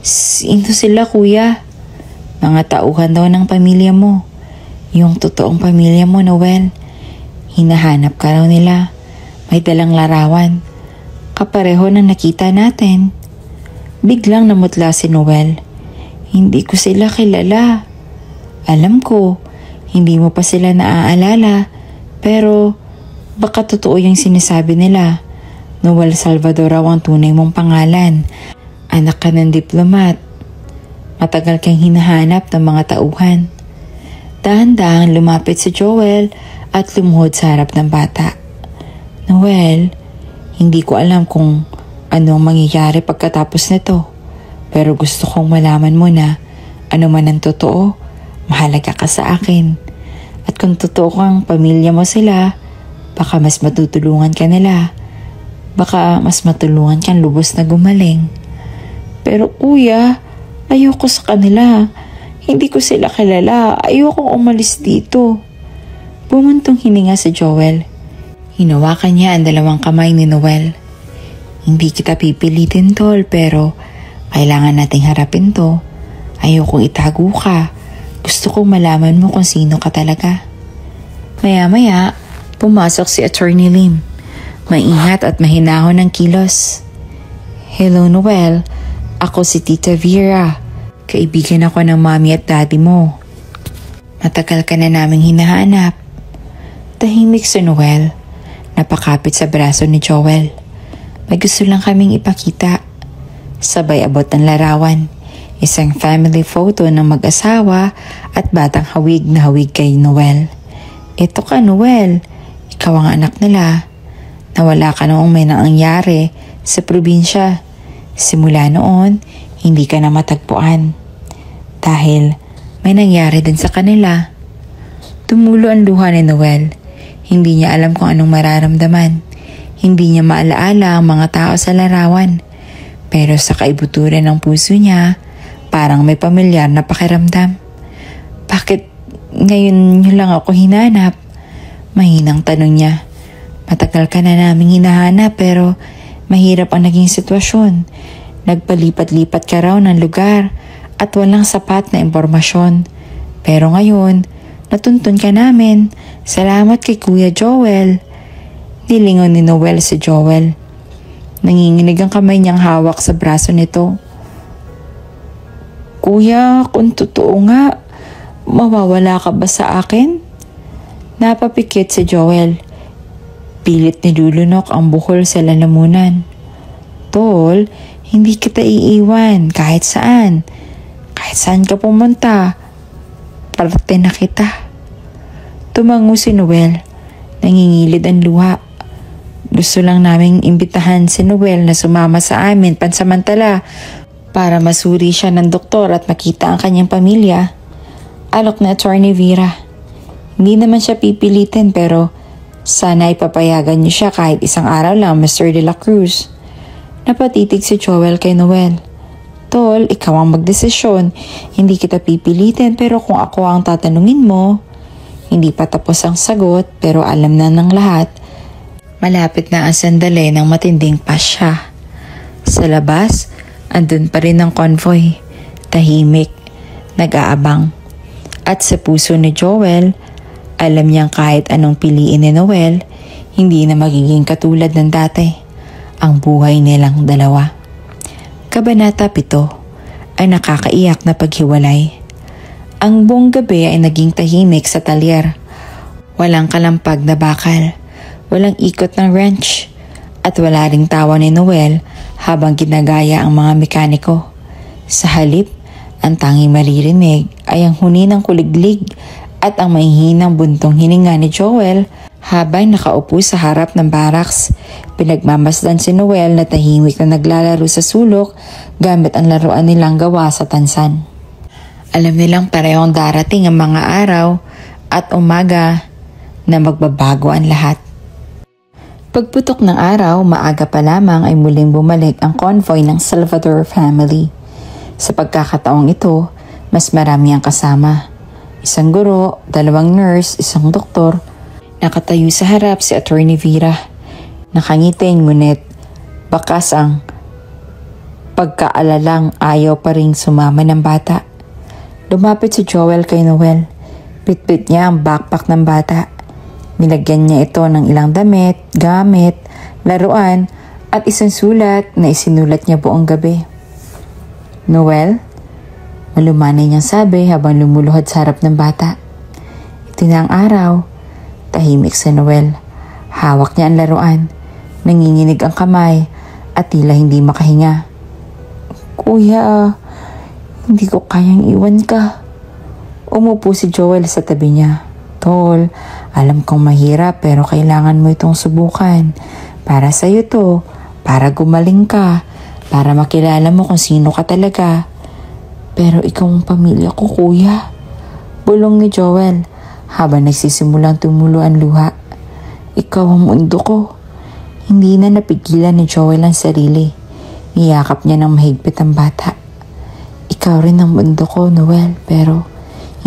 Sino sila kuya? Mga tauhan daw ng pamilya mo. Yung totoong pamilya mo, Noel. Hinahanap ka raw nila. May dalang larawan. Kapareho na nakita natin. Biglang namutla si Noel. Hindi ko sila kilala. Alam ko, hindi mo pa sila naaalala. Pero baka totoo yung sinasabi nila. Noel Salvador raw ang tunay mong pangalan. Anak ka ng diplomat. Matagal kang hinahanap ng mga tauhan. Dahan-dahan lumapit si Joel at lumuhod sa harap ng bata. Noel, hindi ko alam kung anong mangyayari pagkatapos nito. Pero gusto kong malaman mo na ano man ang totoo, mahalaga ka sa akin. At kung totoo kang pamilya mo sila, baka mas matutulungan ka nila. Baka mas matulungan kang lubos na gumaling. Pero kuya, ayoko sa kanila. Hindi ko sila kilala. Ayokong umalis dito. Bumuntong hininga si Joel. Hinawakan niya ang 2 kamay ni Noel. Hindi kita pipilitin, tol, pero kailangan nating harapin to. Ayokong itago ka. Gusto kong malaman mo kung sino ka talaga. Maya-maya, pumasok si Attorney Lim. Maingat at mahinahon ng kilos. Hello Noel, ako si Tita Vera. Kaibigan ako ng mami at daddy mo. Matagal ka na naming hinahanap. Tahimik si Noel. Napakapit sa braso ni Joel. May gusto lang kaming ipakita. Sabay abot ng larawan. Isang family photo ng mag-asawa at batang hawig na hawig kay Noel. Ito ka Noel, ikaw ang anak nila. Nawala ka noong may nangyari sa probinsya. Simula noon, hindi ka na matagpuan. Dahil may nangyari din sa kanila. Tumulo ang luha ni Noel. Hindi niya alam kung anong mararamdaman. Hindi niya maalaala ang mga tao sa larawan. Pero sa kaibuturan ng puso niya, parang may pamilyar na pakiramdam. Bakit ngayon niyo lang ako hinanap? Mahinang tanong niya. Matagal ka na naming hinahanap pero mahirap ang naging sitwasyon. Nagpalipat-lipat ka raw ng lugar at walang sapat na impormasyon. Pero ngayon, natuntun ka namin. Salamat kay Kuya Joel. Nilingon ni Noel si Joel. Nanginginig ang kamay niyang hawak sa braso nito. Kuya, kung totoo nga, mawawala ka ba sa akin? Napapikit si Joel. Pilit nilulunok ang buhol sa lalamunan. Tol, hindi kita iiwan kahit saan. Kahit saan ka pumunta, parte na kita. Tumango si Noel. Nangingilid ang luha. Gusto lang naming imbitahan si Noel na sumama sa amin pansamantala para masuri siya ng doktor at makita ang kanyang pamilya. Alok na Attorney Vera. Hindi naman siya pipilitin pero sana ipapayagan niyo siya kahit isang araw lang, Mr. De La Cruz. Napatitig si Joel kay Noel. Tol, ikaw ang magdesisyon. Hindi kita pipilitin pero kung ako ang tatanungin mo, hindi pa tapos ang sagot pero alam na ng lahat. Malapit na ang sandali ng matinding pasya. Sa labas, andun pa rin ang convoy. Tahimik, nag-aabang. At sa puso ni Joel, alam niyang kahit anong piliin ni Noel, hindi na magiging katulad ng dati ang buhay nilang dalawa. Kabanata 7 ay nakakaiyak na paghiwalay. Ang buong gabi ay naging tahimik sa talyer. Walang kalampag na bakal. Walang ikot ng wrench at wala ring tawa ni Noel habang ginagaya ang mga mekaniko. Sa halip, ang tanging maririnig ay ang huni ng kuliglig at ang mahihinang buntong hininga ni Joel habang nakaupo sa harap ng barracks. Pinagmamasdan si Noel na tahimik na naglalaro sa sulok gamit ang laruan nilang gawa sa tansan. Alam nilang parehong darating ang mga araw at umaga na magbabago ang lahat. Pagputok ng araw, maaga pa lamang ay muling bumalik ang convoy ng Salvador family. Sa pagkakataong ito, mas marami ang kasama. Isang guro, 2 nurse, isang doktor. Nakatayo sa harap si Attorney Vera. Nakangiting ngunit bakas ang pagkaalalang ayaw pa ring sumama ng bata. Lumapit si Joel kay Noel. Bitbit niya ang backpack ng bata. Nilagyan niya ito ng ilang damit, gamit, laruan at isang sulat na isinulat niya buong gabi. Noel? Malumanay niyang sabi habang lumuluhod sa harap ng bata. Ito na ang araw. Tahimik si Noel. Hawak niya ang laruan. Nanginginig ang kamay at tila hindi makahinga. Kuya, hindi ko kayang iwan ka. Umupo si Joel sa tabi niya. Tol, alam kong mahirap pero kailangan mo itong subukan. Para sa'yo to, para gumaling ka, para makilala mo kung sino ka talaga. Pero ikaw ang pamilya ko, kuya. Bulong ni Joel habang nagsisimulang tumulo ang luha. Ikaw ang mundo ko. Hindi na napigilan ni Joel ang sarili. Niyakap niya ng mahigpit ang bata. Ikaw rin ang mundo ko, Noel, pero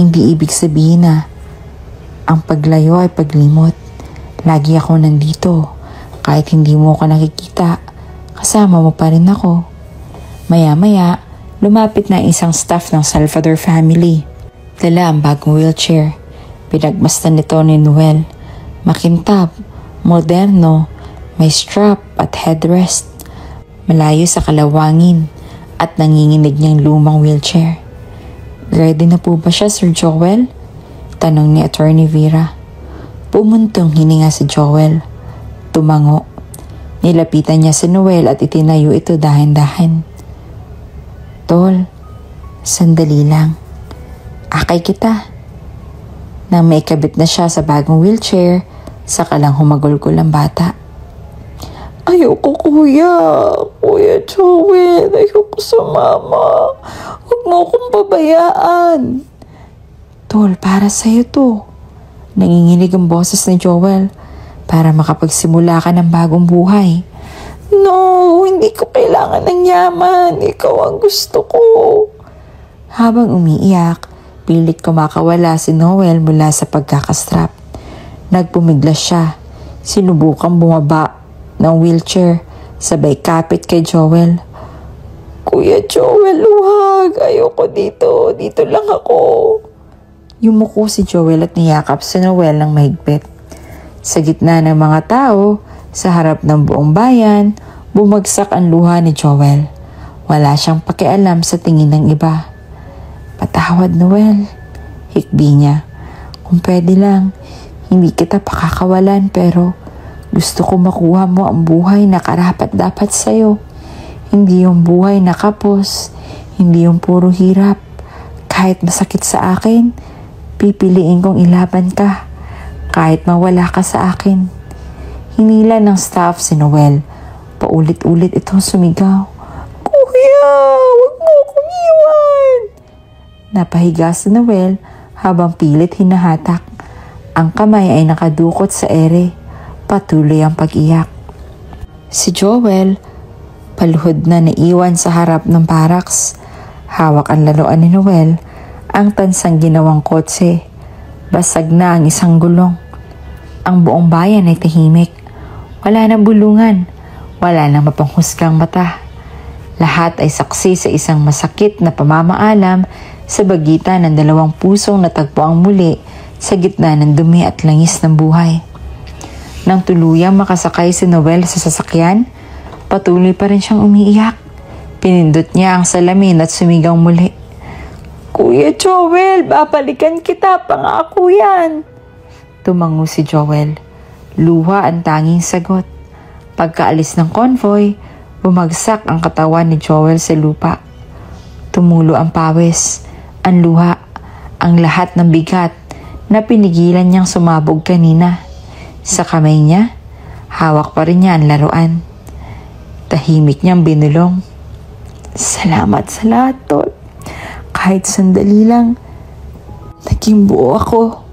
hindi ibig sabihin na ang paglayo ay paglimot. Lagi ako nandito. Kahit hindi mo ako nakikita, kasama mo pa rin ako. Maya-maya, lumapit na ang isang staff ng Salvador family. Dala ang bagong wheelchair. Pinagmasdan nito ni Noel. Makintab, moderno, may strap at headrest. Malayo sa kalawangin at nanginginig niyang lumang wheelchair. Ready na po ba siya, Sir Joel? Tanong ni Attorney Vera. Pumuntong hininga si Joel. Tumango. Nilapitan niya si Noel at itinayo ito dahan-dahan. Tol, sandali lang. Akay kita. Nang may kabit na siya sa bagong wheelchair, saka lang humagulgol ang bata. Ayoko, kuya. Kuya Joel, ayoko sa mama. Huwag mo akong pabayaan. Tol, para sa'yo to. Nanginginig ang boses ni Joel para makapagsimula ka ng bagong buhay. No, hindi ko kailangan ng yaman. Ikaw ang gusto ko. Habang umiiyak, pilit kumakawala si Noel mula sa pagkakastrap. Nagpumiglas siya. Sinubukang bumaba ng wheelchair, sabay kapit kay Joel. Kuya Joel, huwag. Ayoko dito. Dito lang ako. Yumuko si Joel at niyakap si Noel ng mahigpit. Sa gitna ng mga tao, sa harap ng buong bayan, bumagsak ang luha ni Joel. Wala siyang pakialam sa tingin ng iba. Patawad, Noel. Hikbi niya. Kung pwede lang, hindi kita pakakawalan pero gusto ko makuha mo ang buhay na karapat-dapat sa'yo. Hindi yung buhay na kapos, hindi yung puro hirap. Kahit masakit sa akin, pipiliin kong ilaban ka. Kahit mawala ka sa akin. Hinila ng staff si Noel. Paulit-ulit itong sumigaw. Kuya, wag mo akong iwan. Napahiga si Noel habang pilit hinahatak. Ang kamay ay nakadukot sa ere. Patuloy ang pag-iyak. Si Joel, paluhod na naiwan sa harap ng barracks. Hawak ang laruan ni Noel, ang tansang ginawang kotse. Basag na ang isang gulong. Ang buong bayan ay tahimik. Wala nang bulungan. Wala nang mapanghusgang mata. Lahat ay saksi sa isang masakit na pamamaalam sa bagitan ng dalawang pusong natagpo ang muli sa gitna ng dumi at langis ng buhay. Nang tuluyang makasakay si Noel sa sasakyan, patuloy pa rin siyang umiiyak. Pinindot niya ang salamin at sumigaw muli. Kuya Joel, babalikan kita, pangako yan. Tumango si Joel. Luha ang tanging sagot. Pagkaalis ng convoy, bumagsak ang katawan ni Joel sa lupa. Tumulo ang pawis, ang luha, ang lahat ng bigat na pinigilan niyang sumabog kanina. Sa kamay niya, hawak pa rin niya ang laruan. Tahimik niyang binulong. Salamat sa lahat, Tol. Kahit sandali lang, naging buo ako.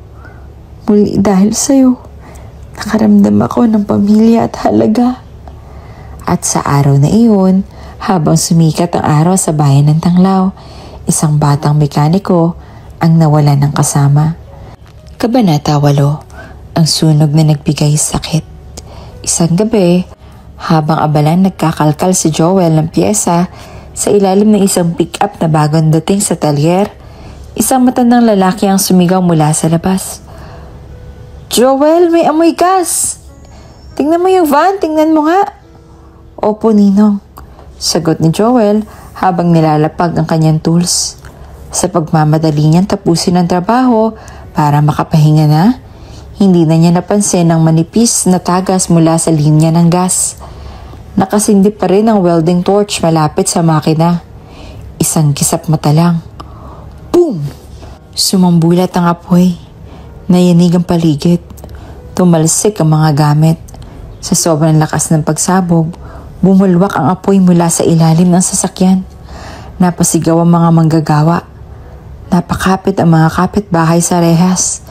Muli dahil sa'yo, nakaramdam ako ng pamilya at halaga. At sa araw na iyon, habang sumikat ang araw sa bayan ng Tanglaw, isang batang mekaniko ang nawalan ng kasama. Kabanata 8. Ang sunog na nagbigay sakit. Isang gabi, habang abalang nagkakalkal si Joel ng pyesa sa ilalim ng isang pick-up na bagong dating sa talyer, isang matandang lalaki ang sumigaw mula sa labas. Joel, may amoy gas! Tingnan mo yung van, tingnan mo nga. Opo, Ninong. Sagot ni Joel habang nilalapag ang kanyang tools. Sa pagmamadali niyang tapusin ang trabaho para makapahinga na, hindi na niya napansin ang manipis na tagas mula sa linya ng gas. Nakasindi pa rin ang welding torch malapit sa makina. Isang kisap mata lang. Boom! Sumambulat ang apoy. Nayanig ang paligid. Tumalsik ang mga gamit. Sa sobrang lakas ng pagsabog, bumulwak ang apoy mula sa ilalim ng sasakyan. Napasigaw ang mga manggagawa. Napakapit ang mga kapitbahay sa rehas.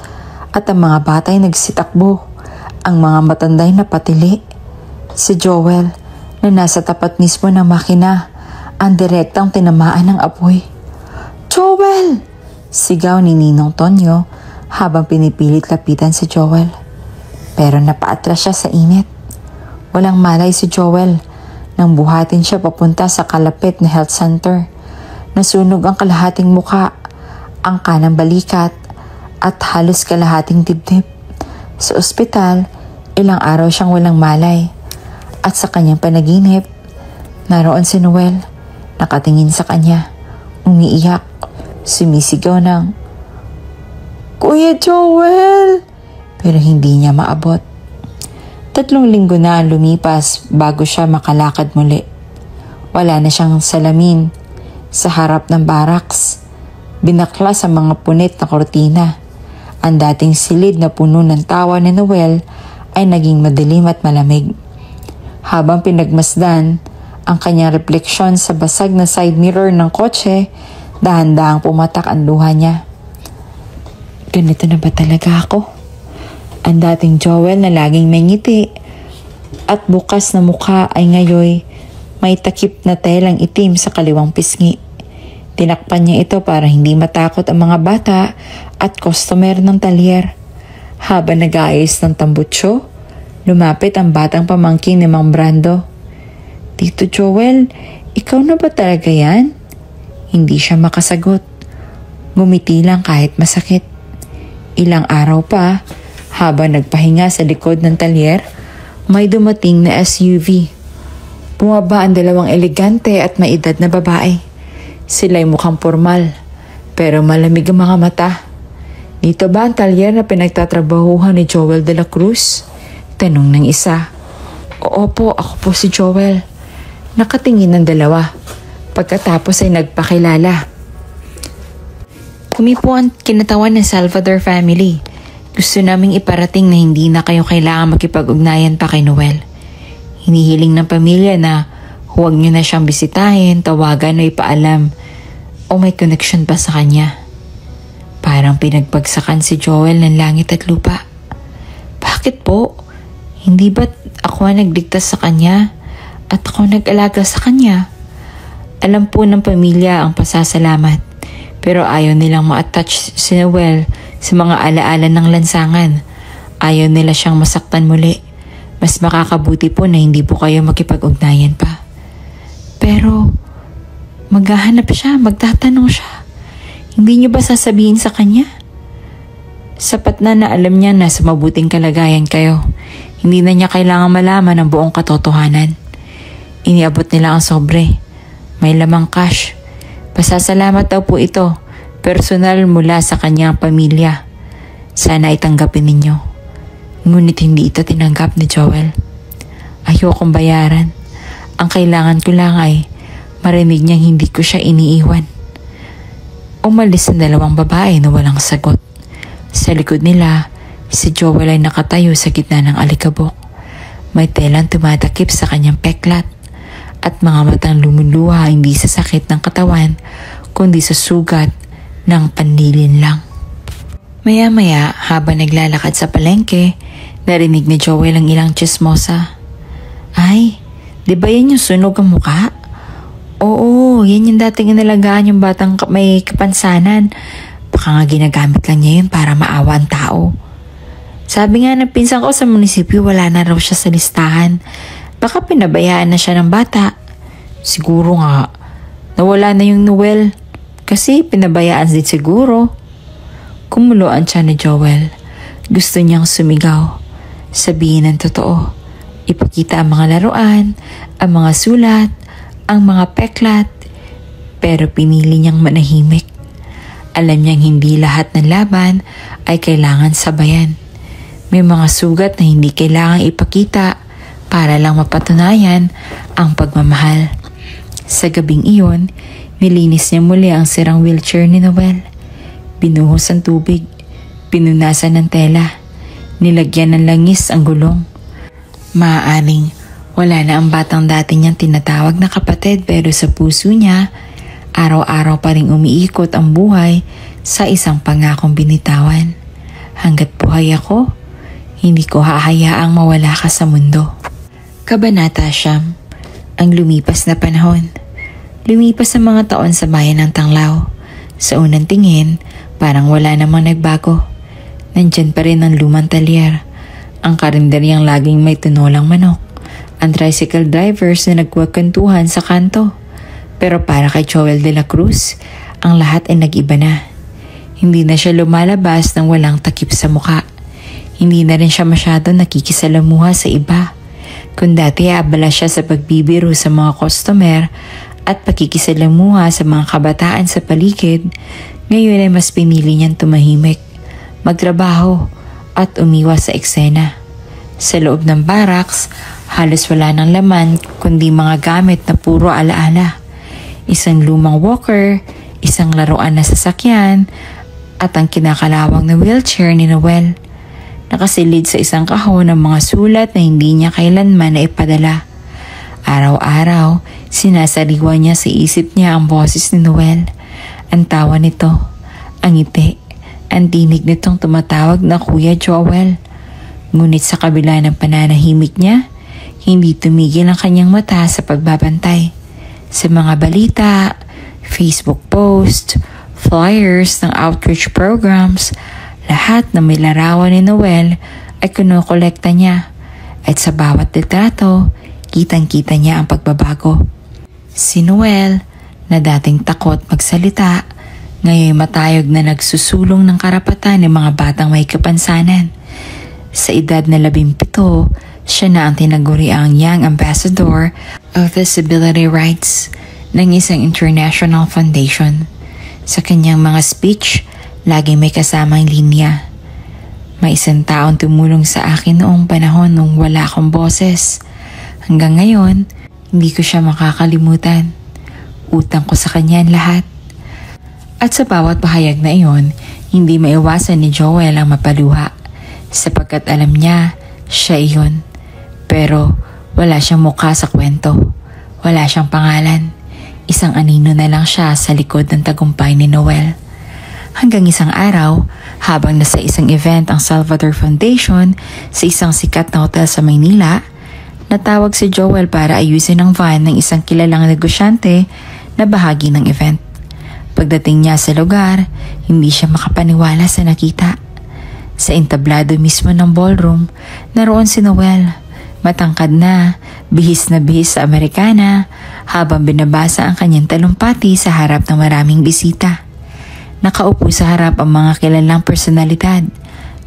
At ang mga batay nagsitakbo, ang mga matanday na patili. Si Joel, na nasa tapat mismo ng makina, ang direktang tinamaan ng apoy. Joel! Sigaw ni Ninong Tonyo habang pinipilit lapitan si Joel. Pero napaatras siya sa init. Walang malay si Joel nang buhatin siya papunta sa kalapit na health center. Nasunog ang kalahating muka, ang kanang balikat, at halos kalahating dibdib. Sa ospital, ilang araw siyang walang malay. At sa kanyang panaginip, naroon si Noel, nakatingin sa kanya, umiiyak, sumisigaw ng, "Kuya Joel!" Pero hindi niya maabot. 3 linggo na ang lumipas bago siya makalakad muli. Wala na siyang salamin. Sa harap ng barracks, binaklas ang mga punit na kortina. Ang dating silid na puno ng tawa ni Noel ay naging madilim at malamig. Habang pinagmasdan ang kanyang refleksyon sa basag na side mirror ng kotse, dahan-dahang pumatak ang luha niya. Ganito na ba talaga ako? Ang dating Joel na laging may ngiti at bukas na mukha ay ngayoy may takip na telang itim sa kaliwang pisngi. Tinakpan niya ito para hindi matakot ang mga bata at customer ng talyer. Habang nag-aayos ng tambutsyo, lumapit ang batang pamangkin ni Mang Brando. "Tito Joel, ikaw na ba talaga yan?" Hindi siya makasagot. Ngumiti lang kahit masakit. Ilang araw pa, habang nagpahinga sa likod ng talyer, may dumating na SUV. Bumaba ang 2 elegante at may edad na babae. Sila'y mukhang formal, pero malamig ang mga mata. "Dito ba ang talyer na pinagtatrabahuhan ni Joel de la Cruz?" Tanong ng isa. "Oo po, ako po si Joel." Nakatingin ng 2. Pagkatapos ay nagpakilala. "Kami po ang kinatawan ng Salvador family. Gusto naming iparating na hindi na kayo kailangan makipag-ugnayan pa kay Noel. Hinihiling ng pamilya na huwag niyo na siyang bisitahin, tawagan o ipaalam o may connection pa sa kanya." Parang pinagpagsakan si Joel ng langit at lupa. "Bakit po? Hindi ba't ako ang nagligtas sa kanya at ako nag-alaga sa kanya?" Alam po ng pamilya ang pasasalamat, pero ayaw nilang ma-attach si Noel sa mga alaala ng lansangan. Ayaw nila siyang masaktan muli. Mas makakabuti po na hindi po kayo makipag-ugnayan pa. Pero maghahanap siya, magtatanong siya. Hindi niyo ba sasabihin sa kanya? Sapat na alam niya na sa mabuting kalagayan kayo. Hindi na niya kailangan malaman ang buong katotohanan. Iniabot nila ang sobre. May lamang cash. Pasasalamat daw po ito. Personal mula sa kanyang pamilya. Sana itanggapin ninyo. Ngunit hindi ito tinanggap ni Joel. "Ayokong bayaran. Ang kailangan ko lang ay marinig niyang hindi ko siya iniiwan." Umalis ang 2 babae na walang sagot. Sa likod nila, si Joel ay nakatayo sa gitna ng alikabok. May telang tumatakip sa kanyang peklat at mga matang lumuluha hindi sa sakit ng katawan kundi sa sugat ng panlilin lang. Maya-maya, habang naglalakad sa palengke, narinig ni Joel ang ilang chismosa. "Ay, di ba yan yung sunog ang muka?" "Oo, yan yung dating inalagaan yung batang may kapansanan. Baka nga ginagamit lang niya yun para maawa ang tao. Sabi nga ng pinsan ko sa munisipyo, wala na raw siya sa listahan. Baka pinabayaan na siya ng bata." "Siguro nga, nawala na yung Noel. Kasi pinabayaan din siguro." Kumulo ang tiyan ni Joel. Gusto niyang sumigaw. Sabihin ang totoo. Ipakita ang mga laruan, ang mga sulat, ang mga peklat. Pero pinili niyang manahimik. Alam niyang hindi lahat ng laban ay kailangan sabayan. May mga sugat na hindi kailangang ipakita para lang mapatunayan ang pagmamahal. Sa gabing iyon, nilinis niya muli ang sirang wheelchair ni Noel. Binuhos ang tubig, pinunasan ng tela, nilagyan ng langis ang gulong. Maaaring wala na ang batang dati niyang tinatawag na kapatid, pero sa puso niya, araw-araw pa ring umiikot ang buhay sa isang pangakong binitawan. "Hanggat buhay ako, hindi ko hahayaang mawala ka sa mundo." Kabanata 9. Ang lumipas na panahon. Lumipas ang mga taon sa bayan ng Tanglao. Sa unang tingin, parang wala namang nagbago. Nandyan pa rin ang lumang talyer, ang karinderyang laging may tinolang manok, ang tricycle drivers na nagkwakwentuhan sa kanto. Pero para kay Joel de la Cruz, ang lahat ay nag-iba na. Hindi na siya lumalabas ng walang takip sa muka. Hindi na rin siya masyado nakikisalamuha sa iba. Kung dati abala siya sa pagbibiro sa mga customer at pakikisalamuha sa mga kabataan sa paligid, ngayon ay mas pinili niyang tumahimik, magtrabaho at umiwas sa eksena. Sa loob ng barracks, halos wala ng laman kundi mga gamit na puro alaala. Isang lumang walker, isang laruan na sasakyan, at ang kinakalawang na wheelchair ni Noel. Nakasilid sa isang kahon ng mga sulat na hindi niya kailanman naipadala. Araw-araw, sinasariwa niya sa isip niya ang boses ni Noel. Ang tawa nito, ang ngiti, ang tinig nitong tumatawag na Kuya Joel. Ngunit sa kabila ng pananahimik niya, hindi tumigil ang kanyang mata sa pagbabantay. Sa mga balita, Facebook post, flyers ng outreach programs, lahat na may larawan ni Noel ay kinokolekta niya. At sa bawat litrato, kitang-kita niya ang pagbabago. Si Noel, na dating takot magsalita, ngayon matayog na nagsusulong ng karapatan ng mga batang may kapansanan. Sa edad na 17, siya na ang tinaguriang Young Ambassador of Disability Rights ng isang international foundation. Sa kanyang mga speech, lagi may kasamang linya. May isang taong tumulong sa akin noong panahon nung wala akong boses. Hanggang ngayon, hindi ko siya makakalimutan. Utang ko sa kanya ang lahat. At sa bawat pahayag na iyon, hindi maiwasan ni Joel ang mapaluha. Sapagkat alam niya, siya iyon. Pero wala siyang mukha sa kwento. Wala siyang pangalan. Isang anino na lang siya sa likod ng tagumpay ni Noel. Hanggang isang araw, habang nasa isang event ang Salvador Foundation sa isang sikat na hotel sa Maynila, natawag si Joel para ayusin ang van ng isang kilalang negosyante na bahagi ng event. Pagdating niya sa lugar, hindi siya makapaniwala sa nakita. Sa entablado mismo ng ballroom, naroon si Noel. Matangkad na bihis sa Amerikana habang binabasa ang kanyang talumpati sa harap ng maraming bisita. Nakaupo sa harap ang mga kilalang personalidad,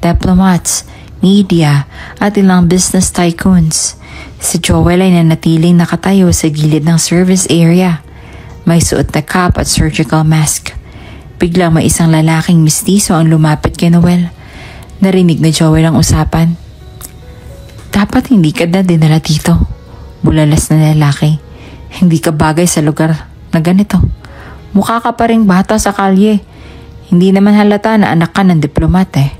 diplomats, media at ilang business tycoons. Si Joel ay nanatiling nakatayo sa gilid ng service area. May suot na cap at surgical mask. Biglang may isang lalaking mistiso ang lumapit kay Noel. Narinig na Joel ang usapan. Dapat hindi ka na dinala dito. Bulalas na lalaki. Hindi ka bagay sa lugar na ganito. Mukha ka pa ring bata sa kalye. Hindi naman halata na anak ka ng diplomat eh.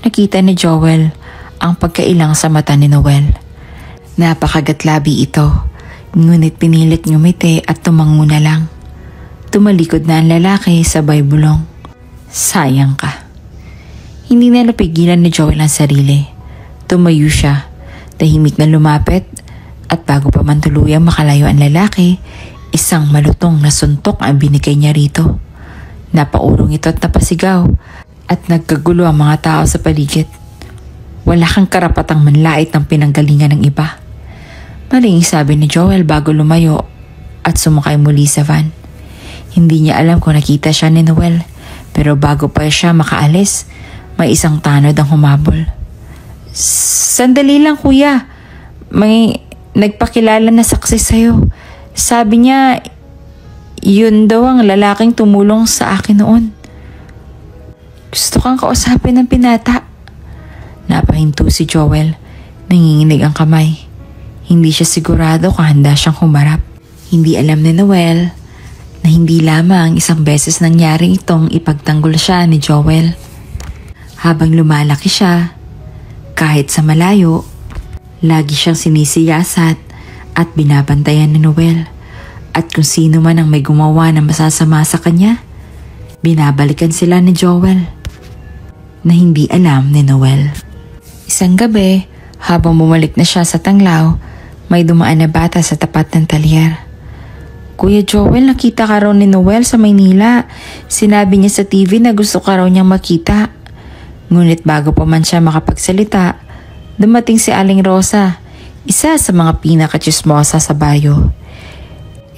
Nakita ni Joel ang pagkailang sa mata ni Noel. Napakagatlabi ito. Ngunit pinilit ngumiti at tumango na lang. Tumalikod na ang lalaki sabay bulong. Sayang ka. Hindi na napigilan ni Joel ang sarili. Tumayo siya, tahimik na lumapit, at bago pa man tuluyang makalayo ang lalaki, isang malutong na suntok ang binigay niya rito. Napaurong ito at napasigaw, at nagkagulo ang mga tao sa paligid. Wala kang karapatang manlait ng pinanggalingan ng iba. Maling sabi ni Joel bago lumayo at sumakay muli sa van. Hindi niya alam kung nakita siya ni Noel, pero bago pa siya makaalis, may isang tanod ang humabol. Sandali lang kuya, may nagpakilala na saksi sa'yo. Sabi niya, yun daw ang lalaking tumulong sa akin noon. Gusto kang kausapin ng pinata. Napahinto si Joel, nanginginig ang kamay. Hindi siya sigurado kung handa siyang humarap. Hindi alam ni Noel na hindi lamang isang beses nangyari itong ipagtanggol siya ni Joel. Habang lumalaki siya, kahit sa malayo, lagi siyang sinisiyasat at binabantayan ni Noel. At kung sino man ang may gumawa ng masasama sa kanya, binabalikan sila ni Joel na hindi alam ni Noel. Isang gabi, habang bumalik na siya sa Tanglaw, may dumaan na bata sa tapat ng talyer. Kuya Joel, nakita ka raw ni Noel sa Maynila. Sinabi niya sa TV na gusto ka raw niyang makita. Ngunit bago pa man siya makapagsalita, dumating si Aling Rosa, isa sa mga pinakachismosa sa bayo.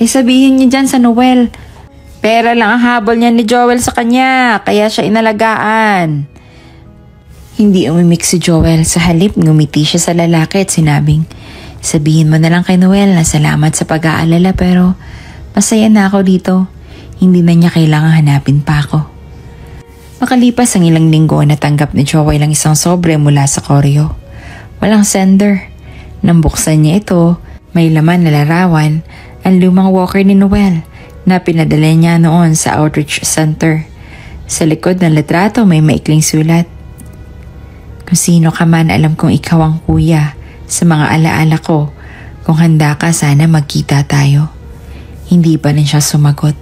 Sabihin niyo dyan sa Noel. Pera lang ang habol niya ni Joel sa kanya, kaya siya inalagaan. Hindi umimik si Joel, sa halip ngumiti siya sa lalaki at sinabing, sabihin mo na lang kay Noel na salamat sa pag-aalala pero masaya na ako dito. Hindi na niya kailangang hanapin pa ako. Makalipas ang ilang linggo, natanggap ni Joel ang isang sobre mula sa Koryo. Walang sender. Nang buksan niya ito, may laman na larawan ang lumang walker ni Noel na pinadala niya noon sa outreach center. Sa likod ng litrato may maikling sulat. Kung sino ka man, alam kong ikaw ang kuya. Sa mga alaala ko, kung handa ka sana magkita tayo. Hindi pa rin siya sumagot.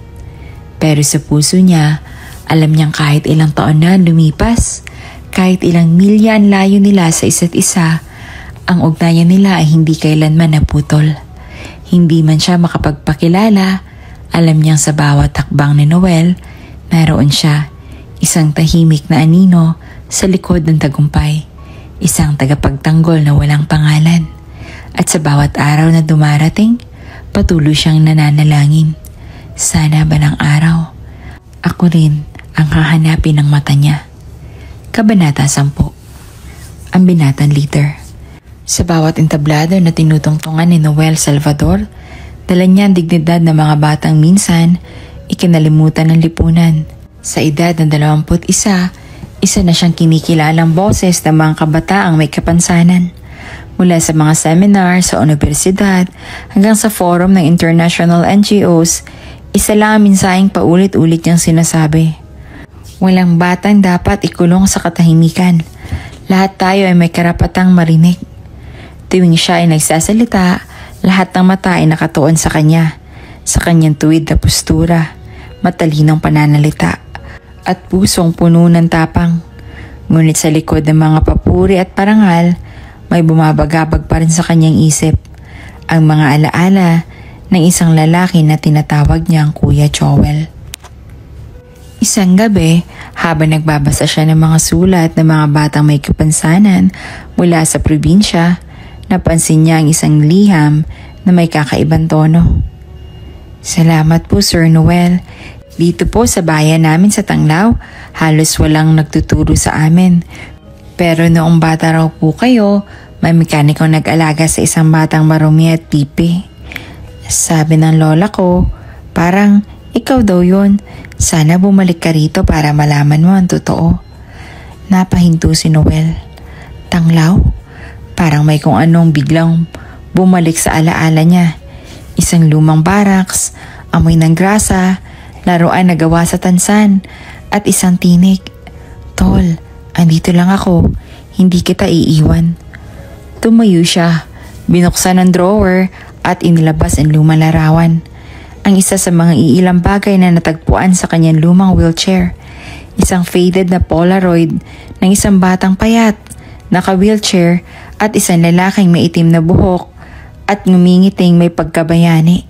Pero sa puso niya, alam niyang kahit ilang taon na lumipas, kahit ilang milya ang layo nila sa isa't isa, ang ugnayan nila ay hindi kailanman naputol. Hindi man siya makapagpakilala, alam niyang sa bawat hakbang ni Noel, naroon siya, isang tahimik na anino sa likod ng tagumpay, isang tagapagtanggol na walang pangalan. At sa bawat araw na dumarating, patuloy siyang nananalangin. Sana balang araw, ako rin ang hahanapin ng mata niya. Kabanata 10. Ang binatang leader. Sa bawat entablado na tinutungtungan ni Noel Salvador, dala niya ang dignidad ng mga batang minsan ikinalimutan ng lipunan. Sa edad ng 21, isa na siyang kinikilalang boses ng mga kabataang may kapansanan. Mula sa mga seminar sa universidad hanggang sa forum ng international NGOs, isa lang ang mensaheng paulit-ulit niyang sinasabi. Walang batang dapat ikulong sa katahimikan. Lahat tayo ay may karapatang marinig. Tuwing siya ay nagsasalita, lahat ng mata ay nakatuon sa kanya, sa kanyang tuwid na postura, matalinong pananalita, at pusong puno ng tapang. Ngunit sa likod ng mga papuri at parangal, may bumabagabag pa rin sa kanyang isip ang mga alaala ng isang lalaki na tinatawag niyang Kuya Joel. Isang gabi, habang nagbabasa siya ng mga sulat ng mga batang may kapansanan mula sa probinsya, napansin niya ang isang liham na may kakaibang tono. Salamat po, Sir Noel. Dito po sa bayan namin sa Tanglao, halos walang nagtuturo sa amin. Pero noong bata raw po kayo, may mekanikong nag-alaga sa isang batang marumi at pipi. Sabi ng lola ko, parang ikaw daw yun. Sana bumalik ka rito para malaman mo ang totoo. Napahinto si Noel. Tanglao? Parang may kung anong biglang bumalik sa alaala niya. Isang lumang barracks, amoy ng grasa, laruan na gawa sa tansan, at isang tinig. Tol, andito lang ako. Hindi kita iiwan. Tumayo siya. Binuksan ang drawer at inilabas ang lumang larawan. Ang isa sa mga iilang bagay na natagpuan sa kanyang lumang wheelchair. Isang faded na Polaroid ng isang batang payat, naka-wheelchair, at isang lalaking may itim na buhok at ngumingiting may pagkabayani.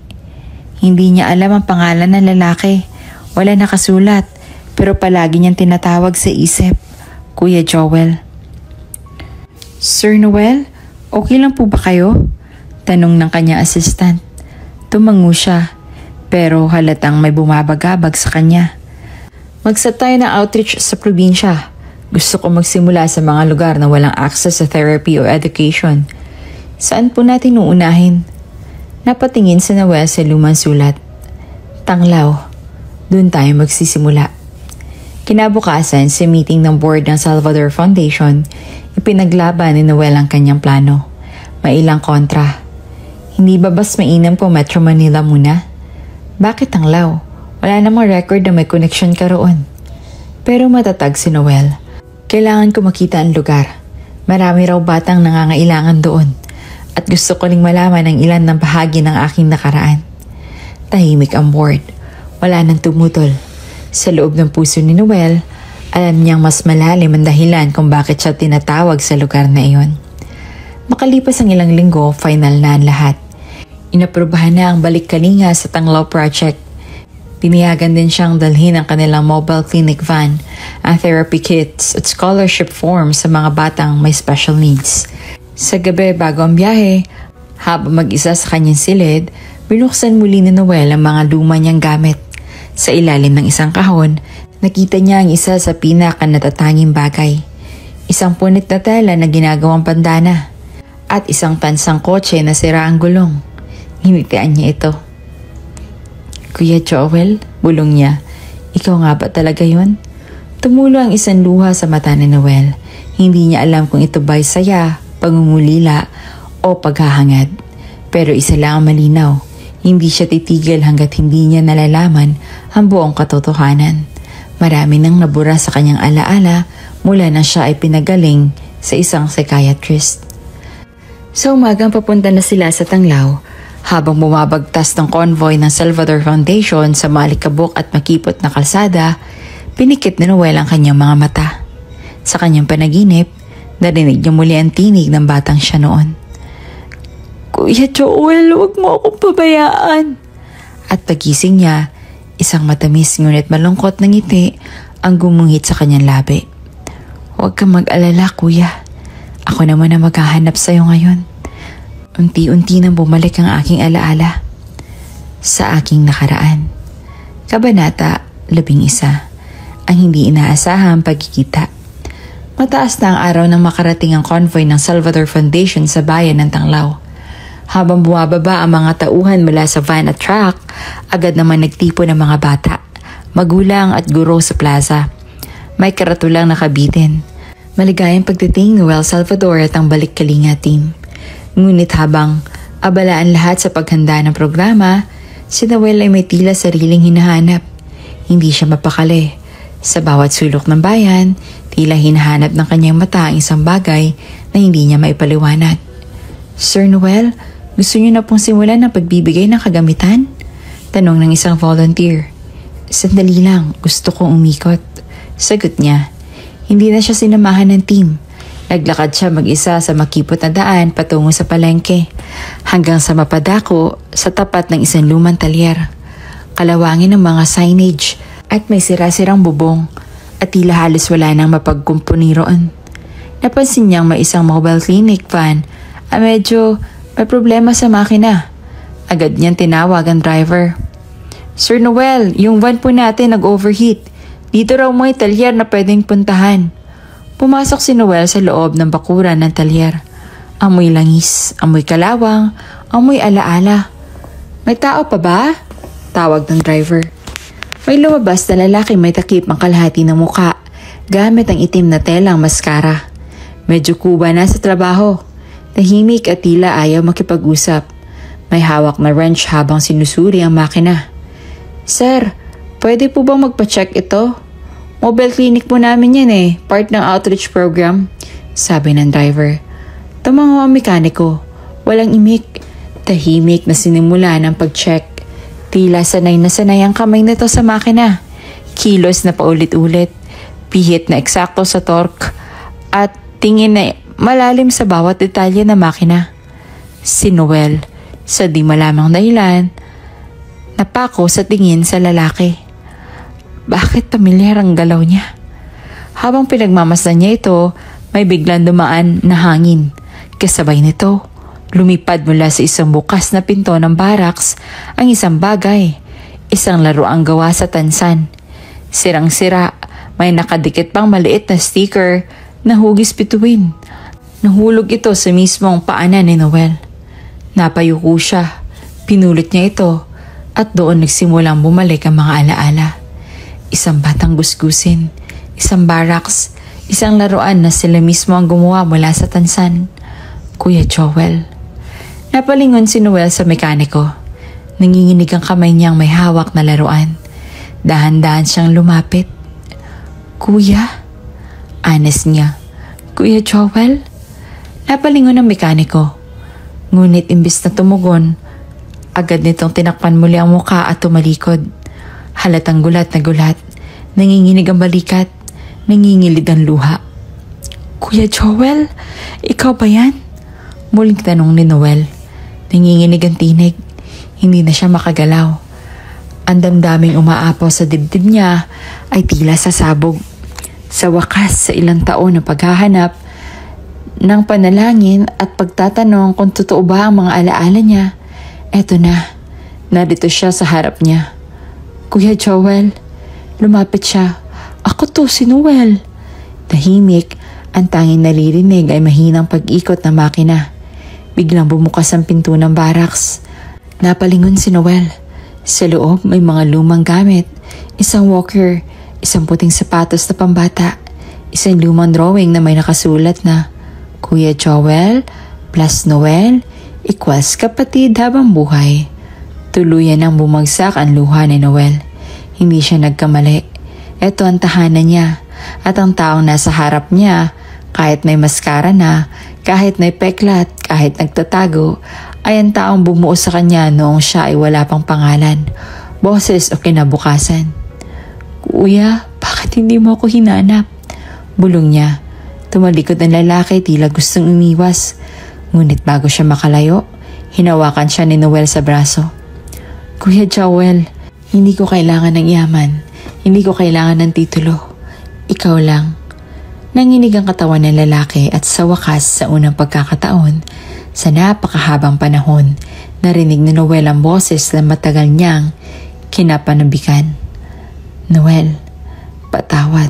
Hindi niya alam ang pangalan ng lalaki. Wala nakasulat, pero palagi niyang tinatawag sa isip, Kuya Joel. Sir Noel, okay lang po ba kayo? Tanong ng kanyang assistant. Tumango siya, pero halatang may bumabagabag sa kanya. Mag-set tayo ng outreach sa probinsya. Gusto ko magsimula sa mga lugar na walang access sa therapy o education. Saan po natin uunahin? Napatingin si Noel sa lumang sulat. Tanglao, doon tayo magsisimula. Kinabukasan sa meeting ng board ng Salvador Foundation, ipinaglaban ni Noel ang kanyang plano. May ilang kontra. Hindi ba mas mainam po Metro Manila muna? Bakit Tanglao? Wala namang record na may connection ka roon. Pero matatag si Noel. Kailangan ko makita ang lugar. Marami raw batang nangangailangan doon. At gusto ko ring malaman ang ilan ng bahagi ng aking nakaraan. Tahimik ang board. Wala nang tumutol. Sa loob ng puso ni Noel, alam niyang mas malalim ang dahilan kung bakit siya tinatawag sa lugar na iyon. Makalipas ang ilang linggo, final na ang lahat. Inaprubahan na ang balik-kalinga sa Tanglao Project. Tiniyagan din siyang dalhin ang kanilang mobile clinic van, ang therapy kits at scholarship forms sa mga batang may special needs. Sa gabi bago ang biyahe, habang mag-isa sa kanyang silid, Binuksan muli ni Noel ang mga luma niyang gamit. Sa ilalim ng isang kahon, nakita niya ang isa sa pinakanatatanging bagay. Isang punit na tela na ginagawang bandana at isang tansang kotse na sira ang gulong. Hinitian niya ito. Kuya Joel, bulong niya. Ikaw nga ba talaga yun? Tumulo ang isang luha sa mata ni Noel. Hindi niya alam kung ito ba'y saya, pangungulila o paghahangad. Pero isa lang ang malinaw. Hindi siya titigil hanggat hindi niya nalalaman ang buong katotohanan. Marami nang nabura sa kanyang alaala mula na siya ay pinagaling sa isang psychiatrist. Sa umagang papunta na sila sa Tanglaw, habang bumabagtas ng convoy ng Salvador Foundation sa malikabok at makipot na kalsada, pinikit ni Noel ang kanyang mga mata. Sa kanyang panaginip, narinig niya muli ang tinig ng batang siya noon. Kuya Joel, huwag mo akong pabayaan. At pagising niya, isang matamis ngunit malungkot na ngiti ang gumuhit sa kanyang labi. Huwag kang mag-alala, kuya. Ako naman ang maghahanap sa'yo ngayon. Unti-unti nang bumalik ang aking alaala sa aking nakaraan. Kabanata 11. Ang hindi inaasahang pagkikita. Mataas na ang araw nang makarating ang convoy ng Salvador Foundation sa bayan ng Tanglaw. Habang bumababa ang mga tauhan mula sa van at truck, agad naman nagtipo ng mga bata, magulang at guro sa plaza. May karatulang nakabitin. Maligayang pagdating ni Noel Salvador at ang Balik Kalinga team. Ngunit habang abalaan lahat sa paghanda ng programa, si Noel ay may tila sariling hinahanap. Hindi siya mapakali. Sa bawat sulok ng bayan, tila hinahanap ng kanyang mata ang isang bagay na hindi niya maipaliwanag. Sir Noel, gusto niyo na pong simulan ang pagbibigay ng kagamitan? Tanong ng isang volunteer. Sandali lang, gusto kong umikot. Sagot niya. Hindi na siya sinamahan ng team. Naglakad siya mag-isa sa makipot na daan patungo sa palengke hanggang sa mapadako sa tapat ng isang lumang talyer. Kalawangin ng mga signage at may sira-sirang bubong at tila halos wala nang mapagkumpuni roon. Napansin niyang may isang mobile clinic van at medyo may problema sa makina. Agad niyang tinawag ang driver. Sir Noel, yung van po natin nag-overheat. Dito raw may talyer na pwedeng puntahan. Pumasok si Noel sa loob ng bakuran ng talyer. Amoy langis, amoy kalawang, amoy alaala. May tao pa ba? Tawag ng driver. May lumabas na lalaki may takip ang kalahati ng muka gamit ang itim na telang maskara. Medyo kuba na sa trabaho. Tahimik at tila ayaw makipag-usap. May hawak na wrench habang sinusuri ang makina. Sir, pwede po bang magpa-check ito? Mobile clinic po namin yan part ng outreach program, sabi ng driver. Tumango ang mekaniko, walang imik, tahimik na sinimula ng pag-check. Tila sanay na sanay ang kamay nito sa makina. Kilos na paulit-ulit, pihit na eksakto sa torque, at tingin na malalim sa bawat detalye ng makina. Si Noel, sa di malamang dahilan, napako sa tingin sa lalaki. Bakit pamilyar ang galaw niya? Habang pinagmamasdan niya ito, may biglang dumaan na hangin. Kasabay nito, lumipad mula sa isang bukas na pinto ng barracks ang isang bagay. Isang laruang gawa sa tansan. Sirang-sira, may nakadikit pang maliit na sticker na hugis bituin. Nahulog ito sa mismong paanan ni Noel. Napayuko siya, pinulot niya ito at doon nagsimulang bumalik ang mga alaala. Isang batang gusgusin, isang barracks, isang laruan na sila mismo ang gumawa mula sa tansan. Kuya Joel. Napalingon si Noel sa mekaniko. Nanginginig ang kamay niyang may hawak na laruan. Dahan-dahan siyang lumapit. Kuya? Anes niya. Kuya Joel? Napalingon ang mekaniko. Ngunit imbis na tumugon, agad nitong tinakpan muli ang muka at tumalikod. Halatang gulat na gulat, nanginginig ang balikat, nangingilid ang luha. Kuya Joel, ikaw ba yan? Muling tanong ni Noel. Nanginginig ang tinig, hindi na siya makagalaw. Ang damdaming umaapaw sa dibdib niya ay tila sasabog. Sa wakas sa ilang taon na paghahanap ng panalangin at pagtatanong kung totoo ba ang mga alaala niya, eto na, Narito siya sa harap niya. Kuya Joel, lumapit siya. Ako to, si Noel. Tahimik, ang tanging naririnig ay mahinang pag-ikot ng makina. Biglang bumukas ang pinto ng barracks. Napalingon si Noel. Sa loob may mga lumang gamit. Isang walker, isang puting sapatos na pambata, isang lumang drawing na may nakasulat na Kuya Joel plus Noel equals kapatid habang buhay. Tuluyan ang bumagsak ang luha ni Noel. Hindi siya nagkamali. Ito ang tahanan niya at ang taong nasa harap niya, kahit may maskara na, kahit may peklat, kahit nagtatago, ay ang taong bumuo sa kanya noong siya ay wala pang pangalan, boses o kinabukasan. Kuya, bakit hindi mo ako hinanap? Bulong niya. Tumalikod ang lalaki, tila gustong umiwas. Ngunit bago siya makalayo, hinawakan siya ni Noel sa braso. Kuya Joel, hindi ko kailangan ng yaman. Hindi ko kailangan ng titulo. Ikaw lang. Nanginig ang katawan ng lalaki at sa wakas sa unang pagkakataon, sa napakahabang panahon, narinig ni Noel ang boses na matagal niyang kinapanabikan. Noel, patawad.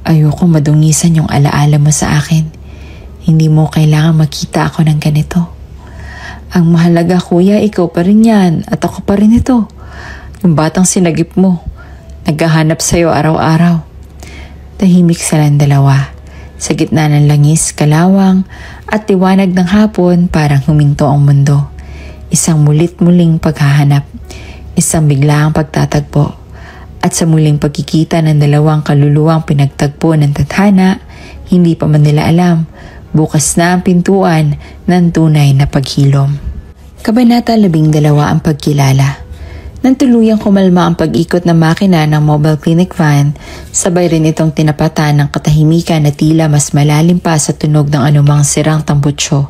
Ayoko madungisan yung alaala mo sa akin. Hindi mo kailangan makita ako ng ganito. Ang mahalaga kuya, ikaw pa rin yan at ako pa rin ito. Yung batang sinagip mo, naghahanap sa'yo araw-araw. Tahimik silang dalawa. Sa gitna ng langis, kalawang at liwanag ng hapon, parang huminto ang mundo. Isang mulit-muling paghahanap, isang biglaang pagtatagpo. At sa muling pagkikita ng dalawang kaluluwang pinagtagpo ng tadhana, hindi pa man nila alam, bukas na ang pintuan ng tunay na paghilom. Kabanata 12 ang pagkilala. Nang tuluyang kumalma ang pag-ikot ng makina ng mobile clinic van, sabay rin itong tinapatan ng katahimikan na tila mas malalim pa sa tunog ng anumang sirang tambutsyo.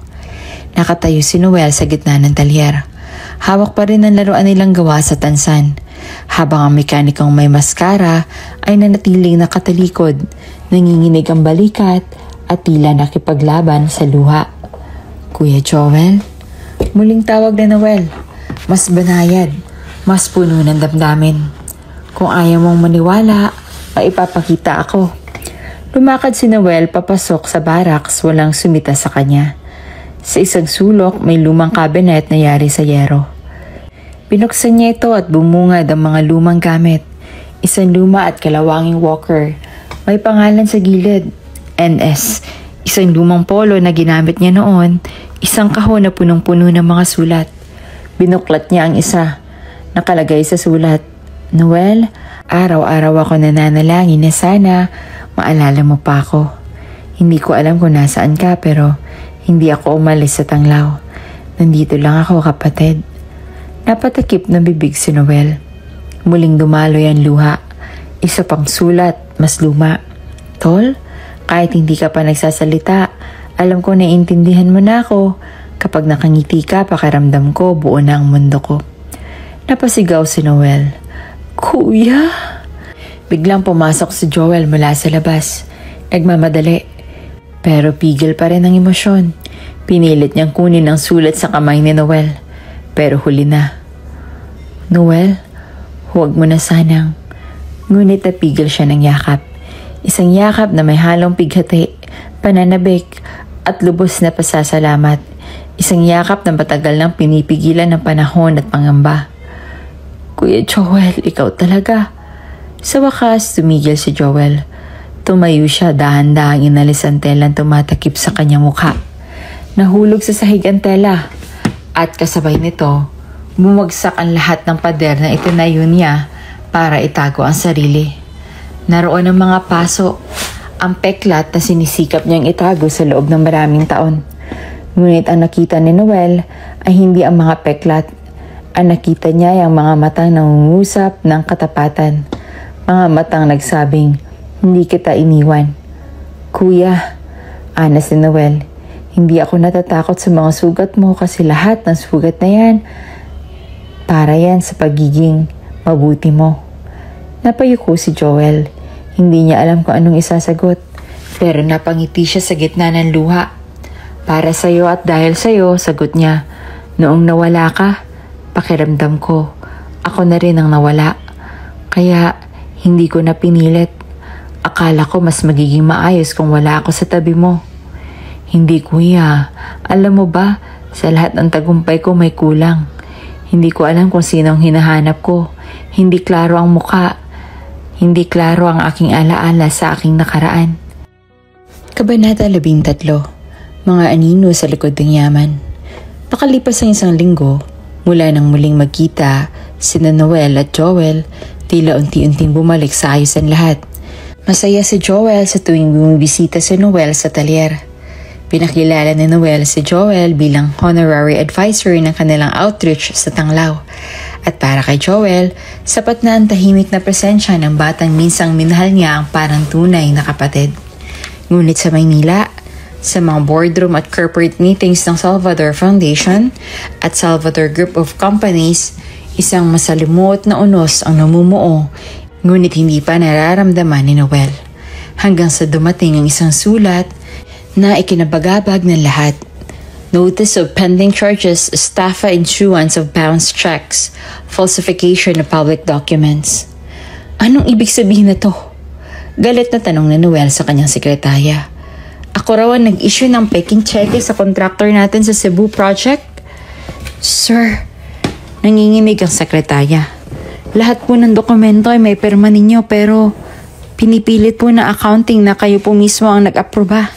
Nakatayo si Noel sa gitna ng talyer. Hawak pa rin ang laruan nilang gawa sa tansan. Habang ang mekanikong may maskara ay nanatiling nakatalikod, nanginginig ang balikat at tila nakipaglaban sa luha. Kuya Joel? Muling tawag na Noel. Mas banayad, mas puno ng damdamin. Kung ayaw mong maniwala, maipapakita ako. Lumakad si Noel papasok sa barracks, walang sumita sa kanya. Sa isang sulok may lumang cabinet na yari sa yero. Binuksan niya ito at bumungad ang mga lumang gamit. Isang luma at kalawanging walker. May pangalan sa gilid, NS. Isang lumang polo na ginamit niya noon. Isang kahon na punong-puno ng mga sulat. Binuklat niya ang isa. Nakalagay sa sulat, Noel, araw-araw ako nananalangin na sana maalala mo pa ako. Hindi ko alam kung nasaan ka pero hindi ako umalis sa Tanglaw. Nandito lang ako, kapatid. Napatakip ng bibig si Noel. Muling dumaloy ang luha. Isa pang sulat, mas luma. Tol, kahit hindi ka pa nagsasalita, alam ko naiintindihan mo na ako. Kapag nakangiti ka, pakiramdam ko, buo na ang mundo ko. Napasigaw si Noel. Kuya? Biglang pumasok si Joel mula sa labas. Nagmamadali. Pero pigil pa rin ang emosyon. Pinilit niyang kunin ang sulat sa kamay ni Noel. Pero huli na. Noel, huwag mo na sanang. Ngunit napigil siya ng yakap. Isang yakap na may halong pighati, pananabik, at lubos na pasasalamat. Isang yakap na matagal nang pinipigilan ng panahon at pangamba. Kuya Joel, ikaw talaga. Sa wakas, tumigil si Joel. Tumayo siya, dahan-dahang inalis ang telang tumatakip sa kanyang mukha. Nahulog sa sahig ang tela. At kasabay nito, bumagsak ang lahat ng pader na itinayo niya para itago ang sarili. Naroon ang mga paso, ang peklat na sinisikap niyang itago sa loob ng maraming taon. Ngunit ang nakita ni Noel ay hindi ang mga peklat. Ang nakita niya ay ang mga matang nangungusap ng katapatan. Mga matang nagsabing, hindi kita iniwan. Kuya, anas ni Noel, hindi ako natatakot sa mga sugat mo kasi lahat ng sugat na yan, para yan sa pagiging mabuti mo. Napayuko si Joel. Hindi niya alam kung anong isasagot. Pero napangiti siya sa gitna ng luha. Para sa'yo at dahil sa'yo, sagot niya. Noong nawala ka, Pakiramdam ko, ako na rin ang nawala. Kaya hindi ko na pinilit. Akala ko mas magiging maayos kung wala ako sa tabi mo. Hindi kuya, alam mo ba, sa lahat ng tagumpay ko may kulang. Hindi ko alam kung sino ang hinahanap ko. Hindi klaro ang muka. Hindi klaro ang aking alaala sa aking nakaraan. Kabanata 13. Mga anino sa likod ng yaman. Pakalipas ang isang linggo, mula nang muling magkita, sina Noel at Joel, tila unti-unting bumalik sa ayos ang lahat. Masaya si Joel sa tuwing bumibisita si Noel sa talyer. Pinakilala ni Noel si Joel bilang honorary advisor ng kanilang outreach sa Tanglaw. At para kay Joel, sapat na ang tahimik na presensya ng batang minsang minahal niya ang parang tunay na kapatid. Ngunit sa Maynila, sa mga boardroom at corporate meetings ng Salvador Foundation at Salvador Group of Companies, isang masalimuot na unos ang namumuo, ngunit hindi pa nararamdaman ni Noel. Hanggang sa dumating ang isang sulat na ikinabagabag ng lahat. Notice of pending charges, estafa issuance of bounce checks, falsification of public documents. Anong ibig sabihin na to? Galit na tanong ni Noel sa kanyang sekretarya. Ako raw ang nag-issue ng peking cheque sa contractor natin sa Cebu project? Sir, nanginginig ang sekretarya. Lahat po ng dokumento ay may pirma ninyo pero pinipilit po na accounting na kayo po mismo ang nag-aproba.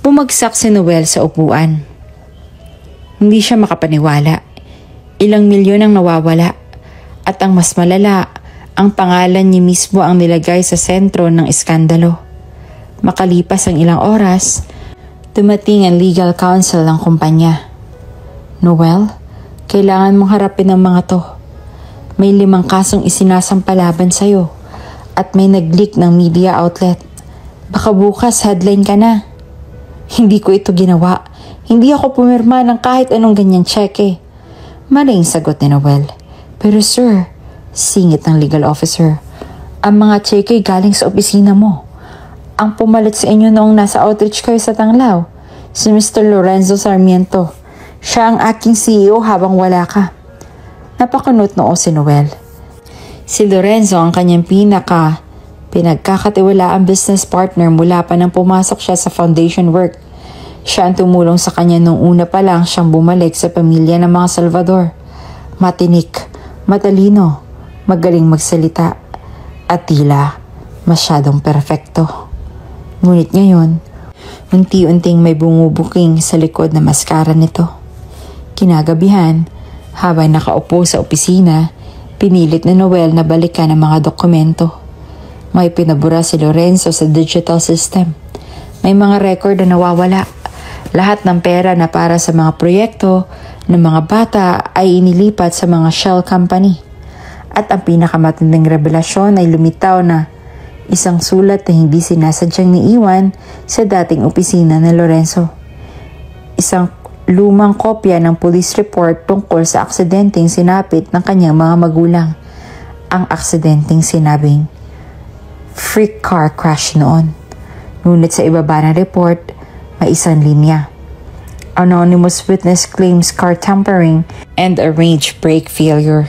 Bumagsak si Noel sa upuan. Hindi siya makapaniwala. Ilang milyon ang nawawala. At ang mas malala, ang pangalan niya mismo ang nilagay sa sentro ng iskandalo. Makalipas ang ilang oras, dumating ang legal counsel ng kumpanya. Noel, kailangan mong harapin ang mga to. May 5 kasong isinasampalaban sa'yo at may nag-leak ng media outlet. Baka bukas headline ka na. Hindi ko ito ginawa. Hindi ako pumirma ng kahit anong ganyang cheque. Maling sagot ni Noel. Pero sir, singit ng legal officer, ang mga cheque galing sa opisina mo. Ang pumalit sa inyo noong nasa outreach kayo sa Tanglaw, si Mr. Lorenzo Sarmiento. Siya ang aking CEO habang wala ka. Napakunot noo si Noel. Si Lorenzo ang kanyang pinagkakatiwalaang business partner mula pa nang pumasok siya sa foundation work. Siya ang tumulong sa kanya nung una pa lang siyang bumalik sa pamilya ng mga Salvador. Matinik, matalino, magaling magsalita, at tila masyadong perpekto. Ngunit ngayon, unti-unting may bumubuking sa likod na maskara nito. Kinagabihan, habang nakaupo sa opisina, pinilit ni Noel na balikan ang mga dokumento. May pinabura si Lorenzo sa digital system. May mga record na nawawala. Lahat ng pera na para sa mga proyekto ng mga bata ay inilipat sa mga shell company. At ang pinakamatinding revelasyon ay lumitaw na isang sulat na hindi sinasadyang niiwan sa dating opisina ni Lorenzo. Isang lumang kopya ng police report tungkol sa aksidenteng sinapit ng kanyang mga magulang. Ang aksidenteng sinabing freak car crash noon. Ngunit sa ibaba ng report, may isang linya. Anonymous witness claims car tampering and arranged brake failure.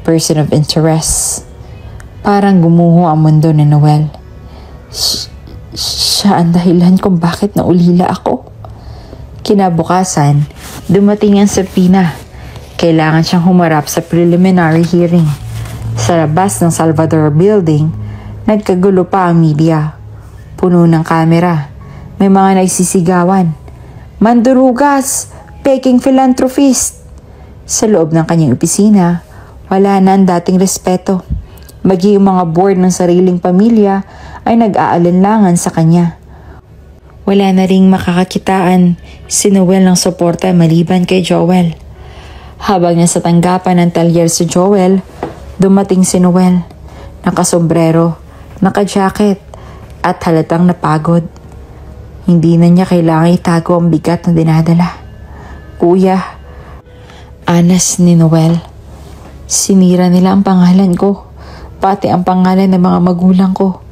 Person of interest. Parang gumuho ang mundo ni Noel. Siya ang dahilan kung bakit naulila ako. Kinabukasan, dumating ang subpoena. Kailangan siyang humarap sa preliminary hearing. Sa labas ng Salvador Building, nagkagulo pa ang media. Puno ng kamera. May mga nagsisigawan. Mandurugas! Peking philanthropist! Sa loob ng kanyang opisina, wala na ang dating respeto. Maging mga board ng sariling pamilya ay nag-aalinlangan sa kanya. Wala na ring makakakitaan si Noel ng suporta maliban kay Joel. Habang nasa tanggapan ng talyer si Joel, dumating si Noel. Nakasombrero, naka-jacket at halatang napagod. Hindi na niya kailangan itago ang bigat na dinadala. Kuya, anas ni Noel. Sinira nila ang pangalan ko. Pati ang pangalan ng mga magulang ko.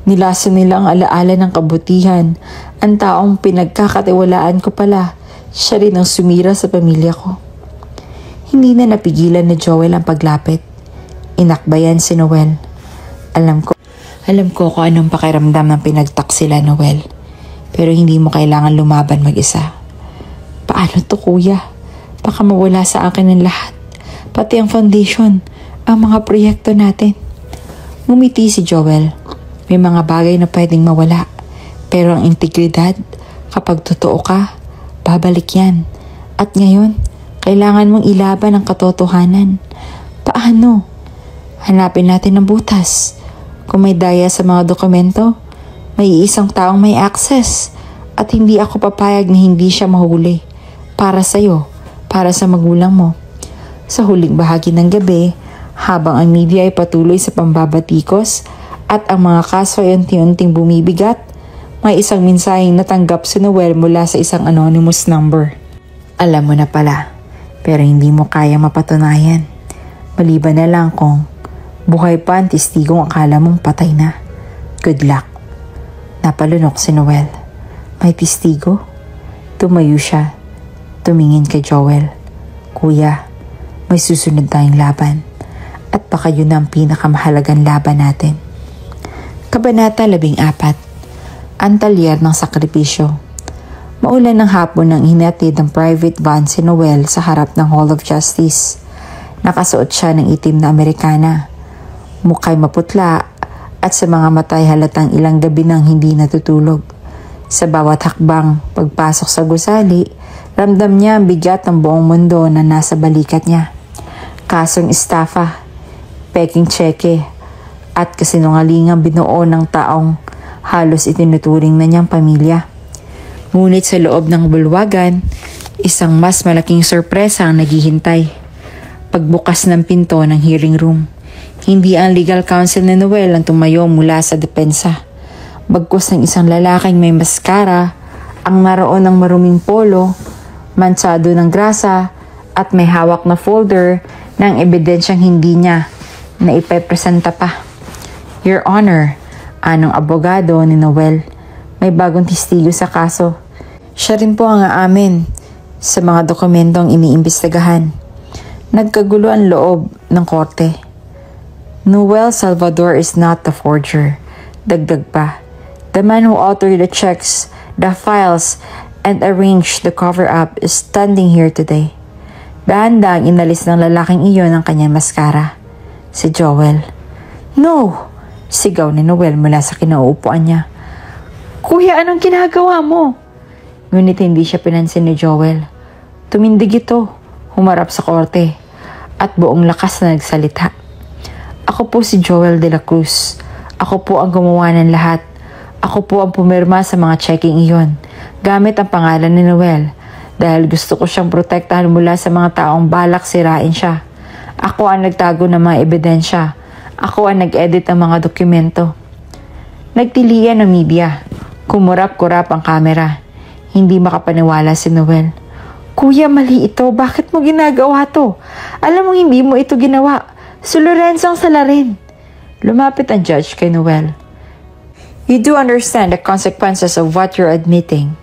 Nilaso nila ang alaala ng kabutihan. Ang taong pinagkakatiwalaan ko pala, siya rin ang sumira sa pamilya ko. Hindi na napigilan ni Joel ang paglapit. Inakbayan si Noel. Alam ko kung anong pakiramdam ng pinagtaksila, Noel. Pero hindi mo kailangan lumaban mag-isa. Paano to, kuya? Baka mawala sa akin ang lahat. Pati ang foundation, ang mga proyekto natin. Ngumiti si Joel. May mga bagay na pwedeng mawala. Pero ang integridad, kapag totoo ka, babalik yan. At ngayon, kailangan mong ilaban ang katotohanan. Paano? Hanapin natin ang butas. Kung may daya sa mga dokumento, may isang taong may access. At hindi ako papayag na hindi siya mahuli. Para sa'yo, para sa magulang mo. Sa huling bahagi ng gabi, habang ang media ay patuloy sa pambabatikos at ang mga kaso ay unti-unting bumibigat, may isang mensaheng natanggap si Noel mula sa isang anonymous number. Alam mo na pala, pero hindi mo kaya mapatunayan. Maliban na lang kung buhay pa ang testigong akala mong patay na. Good luck. Napalunok si Noel. May testigo? Tumayo siya. Tumingin kay Joel. Kuya, may susunod tayong laban. At baka yun ang pinakamahalagang laban natin. Kabanata 14. Ang talyer ng sakripisyo. Maulan ng hapon nang hinatid ng private van si Noel sa harap ng Hall of Justice. Nakasuot siya ng itim na Amerikana. Mukha'y maputla at sa mga matay halatang ilang gabi nang hindi natutulog. Sa bawat hakbang pagpasok sa gusali, ramdam niya ang bigat ng buong mundo na nasa balikat niya. Kasong estafa, peking tseke, at kasinungalingang binuo ng taong halos itinuturing na niyang pamilya. Ngunit sa loob ng bulwagan, isang mas malaking sorpresa ang naghihintay. Pagbukas ng pinto ng hearing room, hindi ang legal counsel ni Noel ang tumayo mula sa depensa. Bagkus ng isang lalaking may maskara, ang naroon ng maruming polo, mantsado ng grasa, at may hawak na folder ng ebidensyang hindi niya na ipepresenta pa. Your Honor, anong abogado ni Noel, may bagong testigo sa kaso. Siya rin po ang aamin sa mga dokumentong iniimbestigahan. Nagkagulo ang loob ng korte. Noel Salvador is not the forger. Dagdag pa, the man who authored the checks, the files, and arranged the cover-up is standing here today. Dahan-dahang inalis ng lalaking iyon ang kanyang maskara. Si Joel. No! Sigaw ni Noel mula sa kinauupuan niya. Kuya, anong ginagawa mo? Ngunit hindi siya pinansin ni Joel. Tumindig ito, humarap sa korte, at buong lakas na nagsalita. Ako po si Joel de la Cruz. Ako po ang gumawa ng lahat. Ako po ang pumirma sa mga checking iyon, gamit ang pangalan ni Noel, dahil gusto ko siyang protektahan mula sa mga taong balak sirain siya. Ako ang nagtago ng mga ebidensya. Ako ang nag-edit ng mga dokumento. Nagtilian ng media. Kumurap-kurap ang kamera. Hindi makapaniwala si Noel. Kuya, mali ito. Bakit mo ginagawa to? Alam mo hindi mo ito ginawa. Si Lorenzo ang salarin. Lumapit ang judge kay Noel. You do understand the consequences of what you're admitting.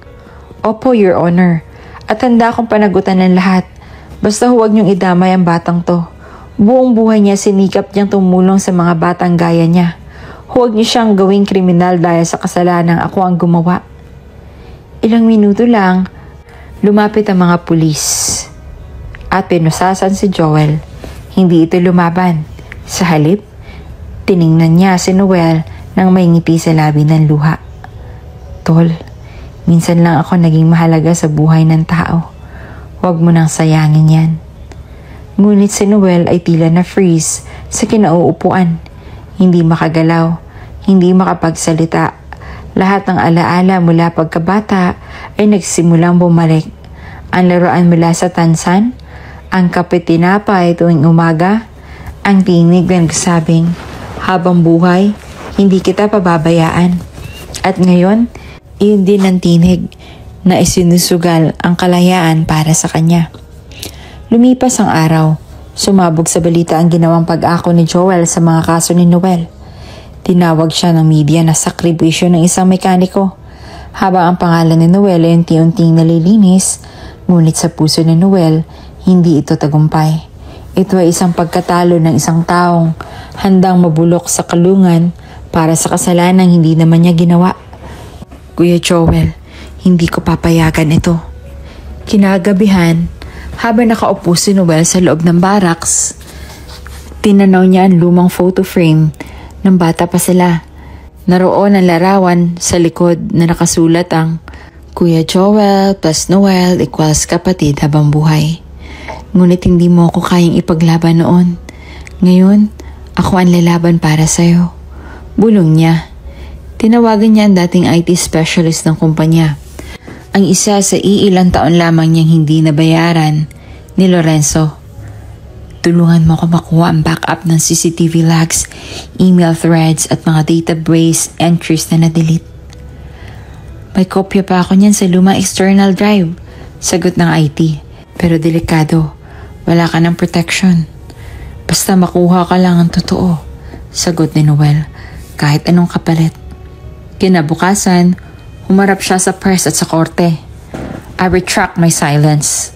Opo, Your Honor. At handa akong panagutan ng lahat. Basta huwag niyong idamay ang batang to. Buong buhay niya sinikap niyang tumulong sa mga batang gaya niya. Huwag niyo siyang gawing kriminal dahil sa kasalanang ako ang gumawa. Ilang minuto lang, lumapit ang mga pulis. At pinusasan si Joel. Hindi ito lumaban. Sa halip, tiningnan niya si Noel nang may ngiti sa labi ng luha. Tol, minsan lang ako naging mahalaga sa buhay ng tao. Huwag mo nang sayangin yan. Ngunit si Noel ay tila na freeze sa kinauupuan. Hindi makagalaw, hindi makapagsalita. Lahat ng alaala mula pagkabata ay nagsimulang bumalik. Ang laruan mula sa tansan, ang kape tinapay tuwing umaga, ang tinig ng nagsabing, habang buhay, hindi kita pababayaan. At ngayon, iyon din ang tinig na isinusugal ang kalayaan para sa kanya. Lumipas ang araw, sumabog sa balita ang ginawang pag-ako ni Joel sa mga kaso ni Noel. Tinawag siya ng media na sakribisyo ng isang mekaniko. Habang ang pangalan ni Noel ay unti-unting nalilinis, ngunit sa puso ni Noel, Hindi ito tagumpay. Ito ay isang pagkatalo ng isang taong handang mabulok sa kulungan para sa kasalanang hindi naman niya ginawa. Kuya Joel, hindi ko papayagan ito. Kinagabihan, habang nakaupo si Noel sa loob ng barracks, tinanaw niya ang lumang photo frame ng bata pa sila. Naroon ang larawan sa likod na nakasulat ang Kuya Joel plus Noel equals kapatid habang buhay. Ngunit hindi mo ako kayang ipaglaban noon. Ngayon, ako ang lalaban para sa'yo. Bulong niya. Tinawagan niya ang dating IT specialist ng kumpanya. Ang isa sa iilang taon lamang niyang hindi nabayaran ni Lorenzo. Tulungan mo ako makuha ang backup ng CCTV logs, email threads at mga database entries na na-delete. May kopya pa ako niyan sa lumang external drive, sagot ng IT. Pero delikado. Wala ka ng protection. Basta makuha ka lang ang totoo, sagot ni Noel, kahit anong kapalit. Kinabukasan, humarap siya sa press at sa korte. I retract my silence.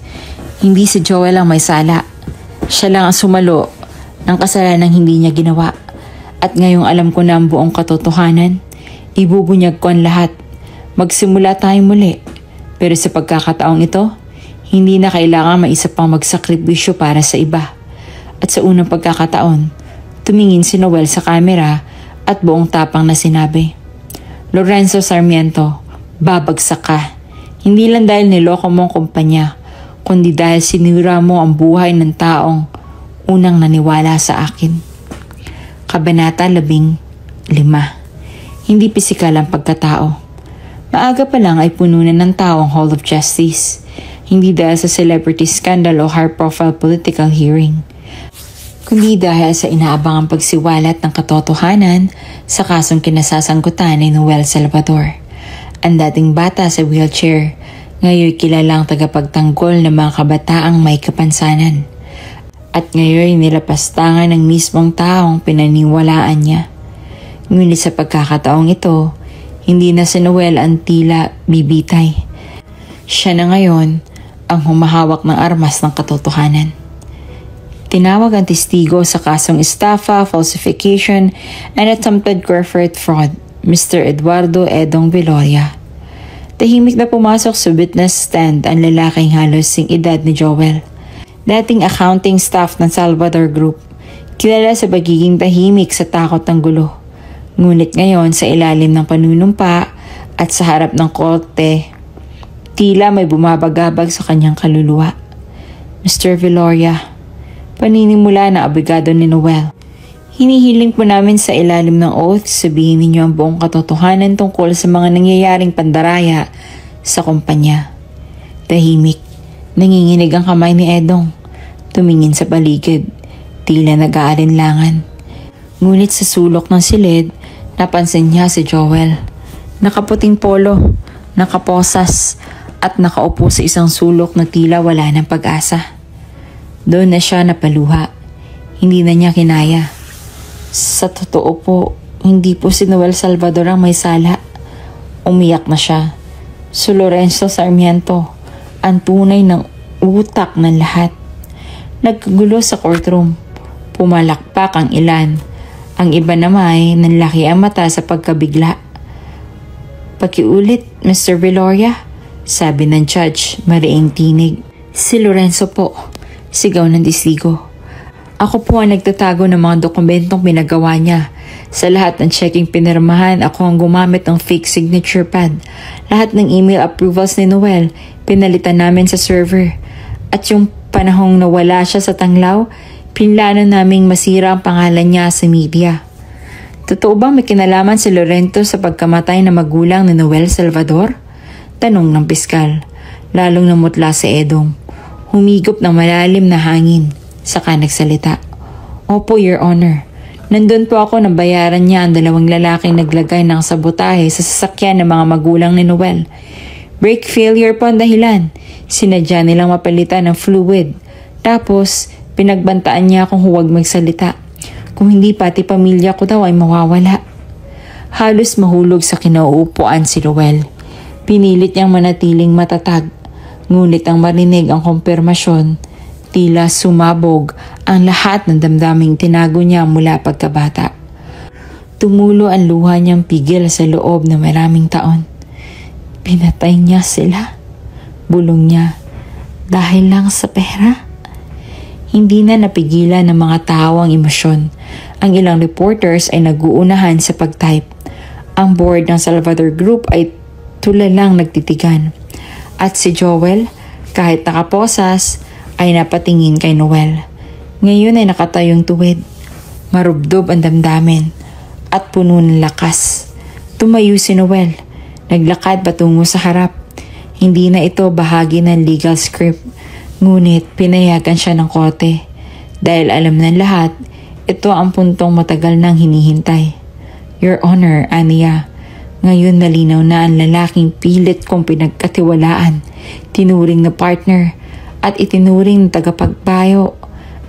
Hindi si Joel ang may sala. Siya lang ang sumalo ng kasalanang hindi niya ginawa. At ngayong alam ko na ang buong katotohanan, ibubunyag ko ang lahat. Magsimula tayo muli. Pero sa pagkakataong ito, hindi na kailangan maisip pang magsakripisyo para sa iba. At sa unang pagkakataon, tumingin si Noel sa kamera at buong tapang na sinabi, Lorenzo Sarmiento, babagsak ka. Hindi lang dahil niloko mo ang kumpanya, kundi dahil sinira mo ang buhay ng taong unang naniwala sa akin. Kabanata 15. Hindi pisikal ang pagkatao. Maaga pa lang ay puno na ng tao ang Hall of Justice. Hindi dahil sa celebrity scandal o high-profile political hearing, kundi dahil sa inaabangang pagsiwalat ng katotohanan sa kasong kinasasangkutan ni Noel Salvador. Ang dating bata sa wheelchair, ngayon kilalang tagapagtanggol ng mga kabataang may kapansanan. At ngayon nilapastangan ng mismong taong pinaniwalaan niya. Ngunit sa pagkakataong ito, hindi na si Noel ang tila bibitay. Siya na ngayon ang humahawak ng armas ng katotohanan. Tinawag ang testigo sa kasong estafa, falsification, and attempted corporate fraud, Mr. Eduardo Edong Viloria. Tahimik na pumasok sa witness stand ang lalaking halos sing edad ni Joel. Dating accounting staff ng Salvador Group, kilala sa pagiging tahimik sa takot ng gulo. Ngunit ngayon sa ilalim ng panunumpa at sa harap ng korte, tila may bumabagabag sa kanyang kaluluwa. Mr. Viloria, paninimula na abogado ni Noel. Hinihiling po namin sa ilalim ng oath sabihin ninyo ang buong katotohanan tungkol sa mga nangyayaring pandaraya sa kumpanya. Tahimik, nanginginig ang kamay ni Edong. Tumingin sa paligid, tila nag-aalinlangan. Ngunit sa sulok ng silid, napansin niya si Joel. Nakaputing polo, nakaposas, at nakaupo sa isang sulok na tila wala ng pag-asa. Doon na siya napaluha. Hindi na niya kinaya. Sa totoo po, hindi po si Noel Salvador ang may sala. Umiyak na siya. Si Lorenzo Sarmiento, ang tunay ng utak ng lahat. Nagkagulo sa courtroom. Pumalakpak ang ilan. Ang iba naman ay nanlaki ang mata sa pagkabigla. Pakiulit, Mr. Viloria, sabi ng judge, mariing tinig. Si Lorenzo po, sigaw ng testigo. Ako po ang nagtatago ng mga dokumentong pinagawa niya. Sa lahat ng checking pinirmahan, ako ang gumamit ng fake signature pad. Lahat ng email approvals ni Noel, pinalitan namin sa server. At yung panahong nawala siya sa tanglaw, pinlano naming masira ang pangalan niya sa media. Totoo bang may kinalaman si Lorenzo sa pagkamatay na magulang ni Noel Salvador? Tanong ng piskal. Lalong namutla si Edong. Humigop ng malalim na hangin. Saka nagsalita. Opo, Your Honor. Nandun po ako nang bayaran niya ang dalawang lalaking naglagay ng sabotahe sa sasakyan ng mga magulang ni Noel. Brake failure po ang dahilan. Sinadya nilang mapalitan ng fluid. Tapos, pinagbantaan niya akong huwag magsalita. Kung hindi pati pamilya ko daw ay mawawala. Halos mahulog sa kinauupuan si Noel. Pinilit niyang manatiling matatag. Ngunit ang marinig ang kumpirmasyon, Tila sumabog ang lahat ng damdaming tinago niya mula pagkabata. Tumulo ang luha niyang pigil sa loob ng maraming taon. Pinatay niya sila. Bulong niya. Dahil lang sa pera. Hindi na napigilan ng mga tao ang emosyon. Ang ilang reporters ay nag-uunahan sa pag-type. Ang board ng Salvador Group ay tulalang nagtitigan. At si Joel, kahit nakaposas, ay napatingin kay Noel. Ngayon ay nakatayong tuwid. Marubdob ang damdamin at puno ng lakas. Tumayo si Noel. Naglakad patungo sa harap. Hindi na ito bahagi ng legal script. Ngunit pinayagan siya ng korte. Dahil alam ng lahat, ito ang puntong matagal nang hinihintay. Your Honor, Ania, ngayon nalinaw na ang lalaking pilit kong pinagkatiwalaan, tinuring na partner, at itinuring na tagapagpayo,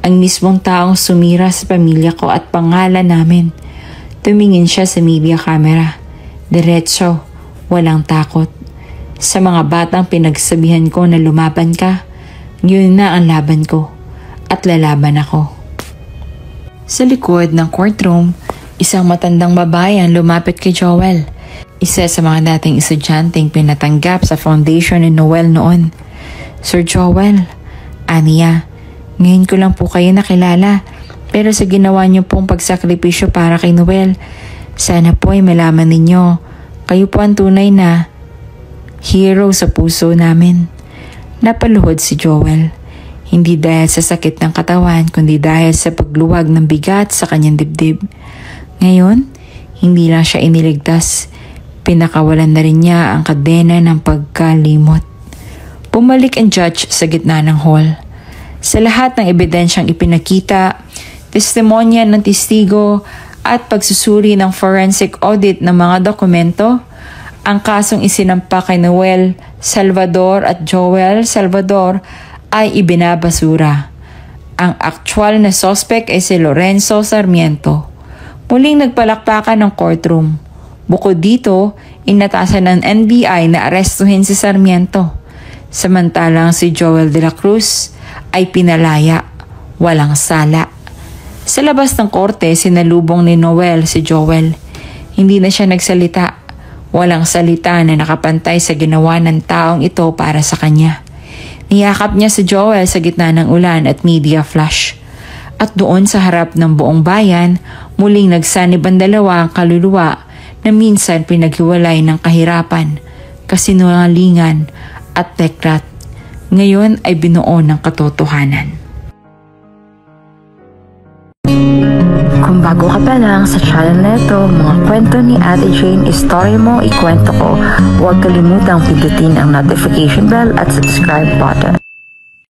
ang mismong taong sumira sa pamilya ko at pangalan namin. Tumingin siya sa media camera. Diretso, walang takot. Sa mga batang pinagsabihan ko na lumaban ka, yun na ang laban ko at lalaban ako. Sa likod ng courtroom, isang matandang babae ang lumapit kay Joel. Isa sa mga dating estudyanteng pinatanggap sa foundation ni Noel noon. Sir Joel, Ania, ngayon ko lang po kayo nakilala, pero sa ginawa niyo pong pagsakripisyo para kay Noel, sana po ay malaman ninyo, kayo po ang tunay na hero sa puso namin. Napaluhod si Joel, hindi dahil sa sakit ng katawan, kundi dahil sa pagluwag ng bigat sa kanyang dibdib. Ngayon, hindi lang siya iniligtas, pinakawalan na rin niya ang kadena ng pagkalimot. Bumalik ang judge sa gitna ng hall. Sa lahat ng ebidensyang ipinakita, testimonya ng testigo at pagsusuri ng forensic audit ng mga dokumento, ang kasong isinampa kay Noel Salvador at Joel Salvador ay ibinabasura. Ang actual na suspect ay si Lorenzo Sarmiento. Muling nagpalakpakan ng courtroom. Bukod dito, inatasan ng NBI na arestuhin si Sarmiento. Samantalang si Joel de la Cruz ay pinalaya, walang sala. Sa labas ng korte, sinalubong ni Noel si Joel. Hindi na siya nagsalita. Walang salita na nakapantay sa ginawa ng taong ito para sa kanya. Niyakap niya si Joel sa gitna ng ulan at media flash. At doon sa harap ng buong bayan, muling nagsanib ang dalawa ang kaluluwa na minsan pinaghiwalay ng kahirapan, kasinungalingan at teklat. Ngayon ay binuo ng katotohanan. Kung bago ka pa lang sa channel na ito, mga kwento ni Ate Jane, story mo, ikwento ko, huwag kalimutang pindutin ang notification bell at subscribe button.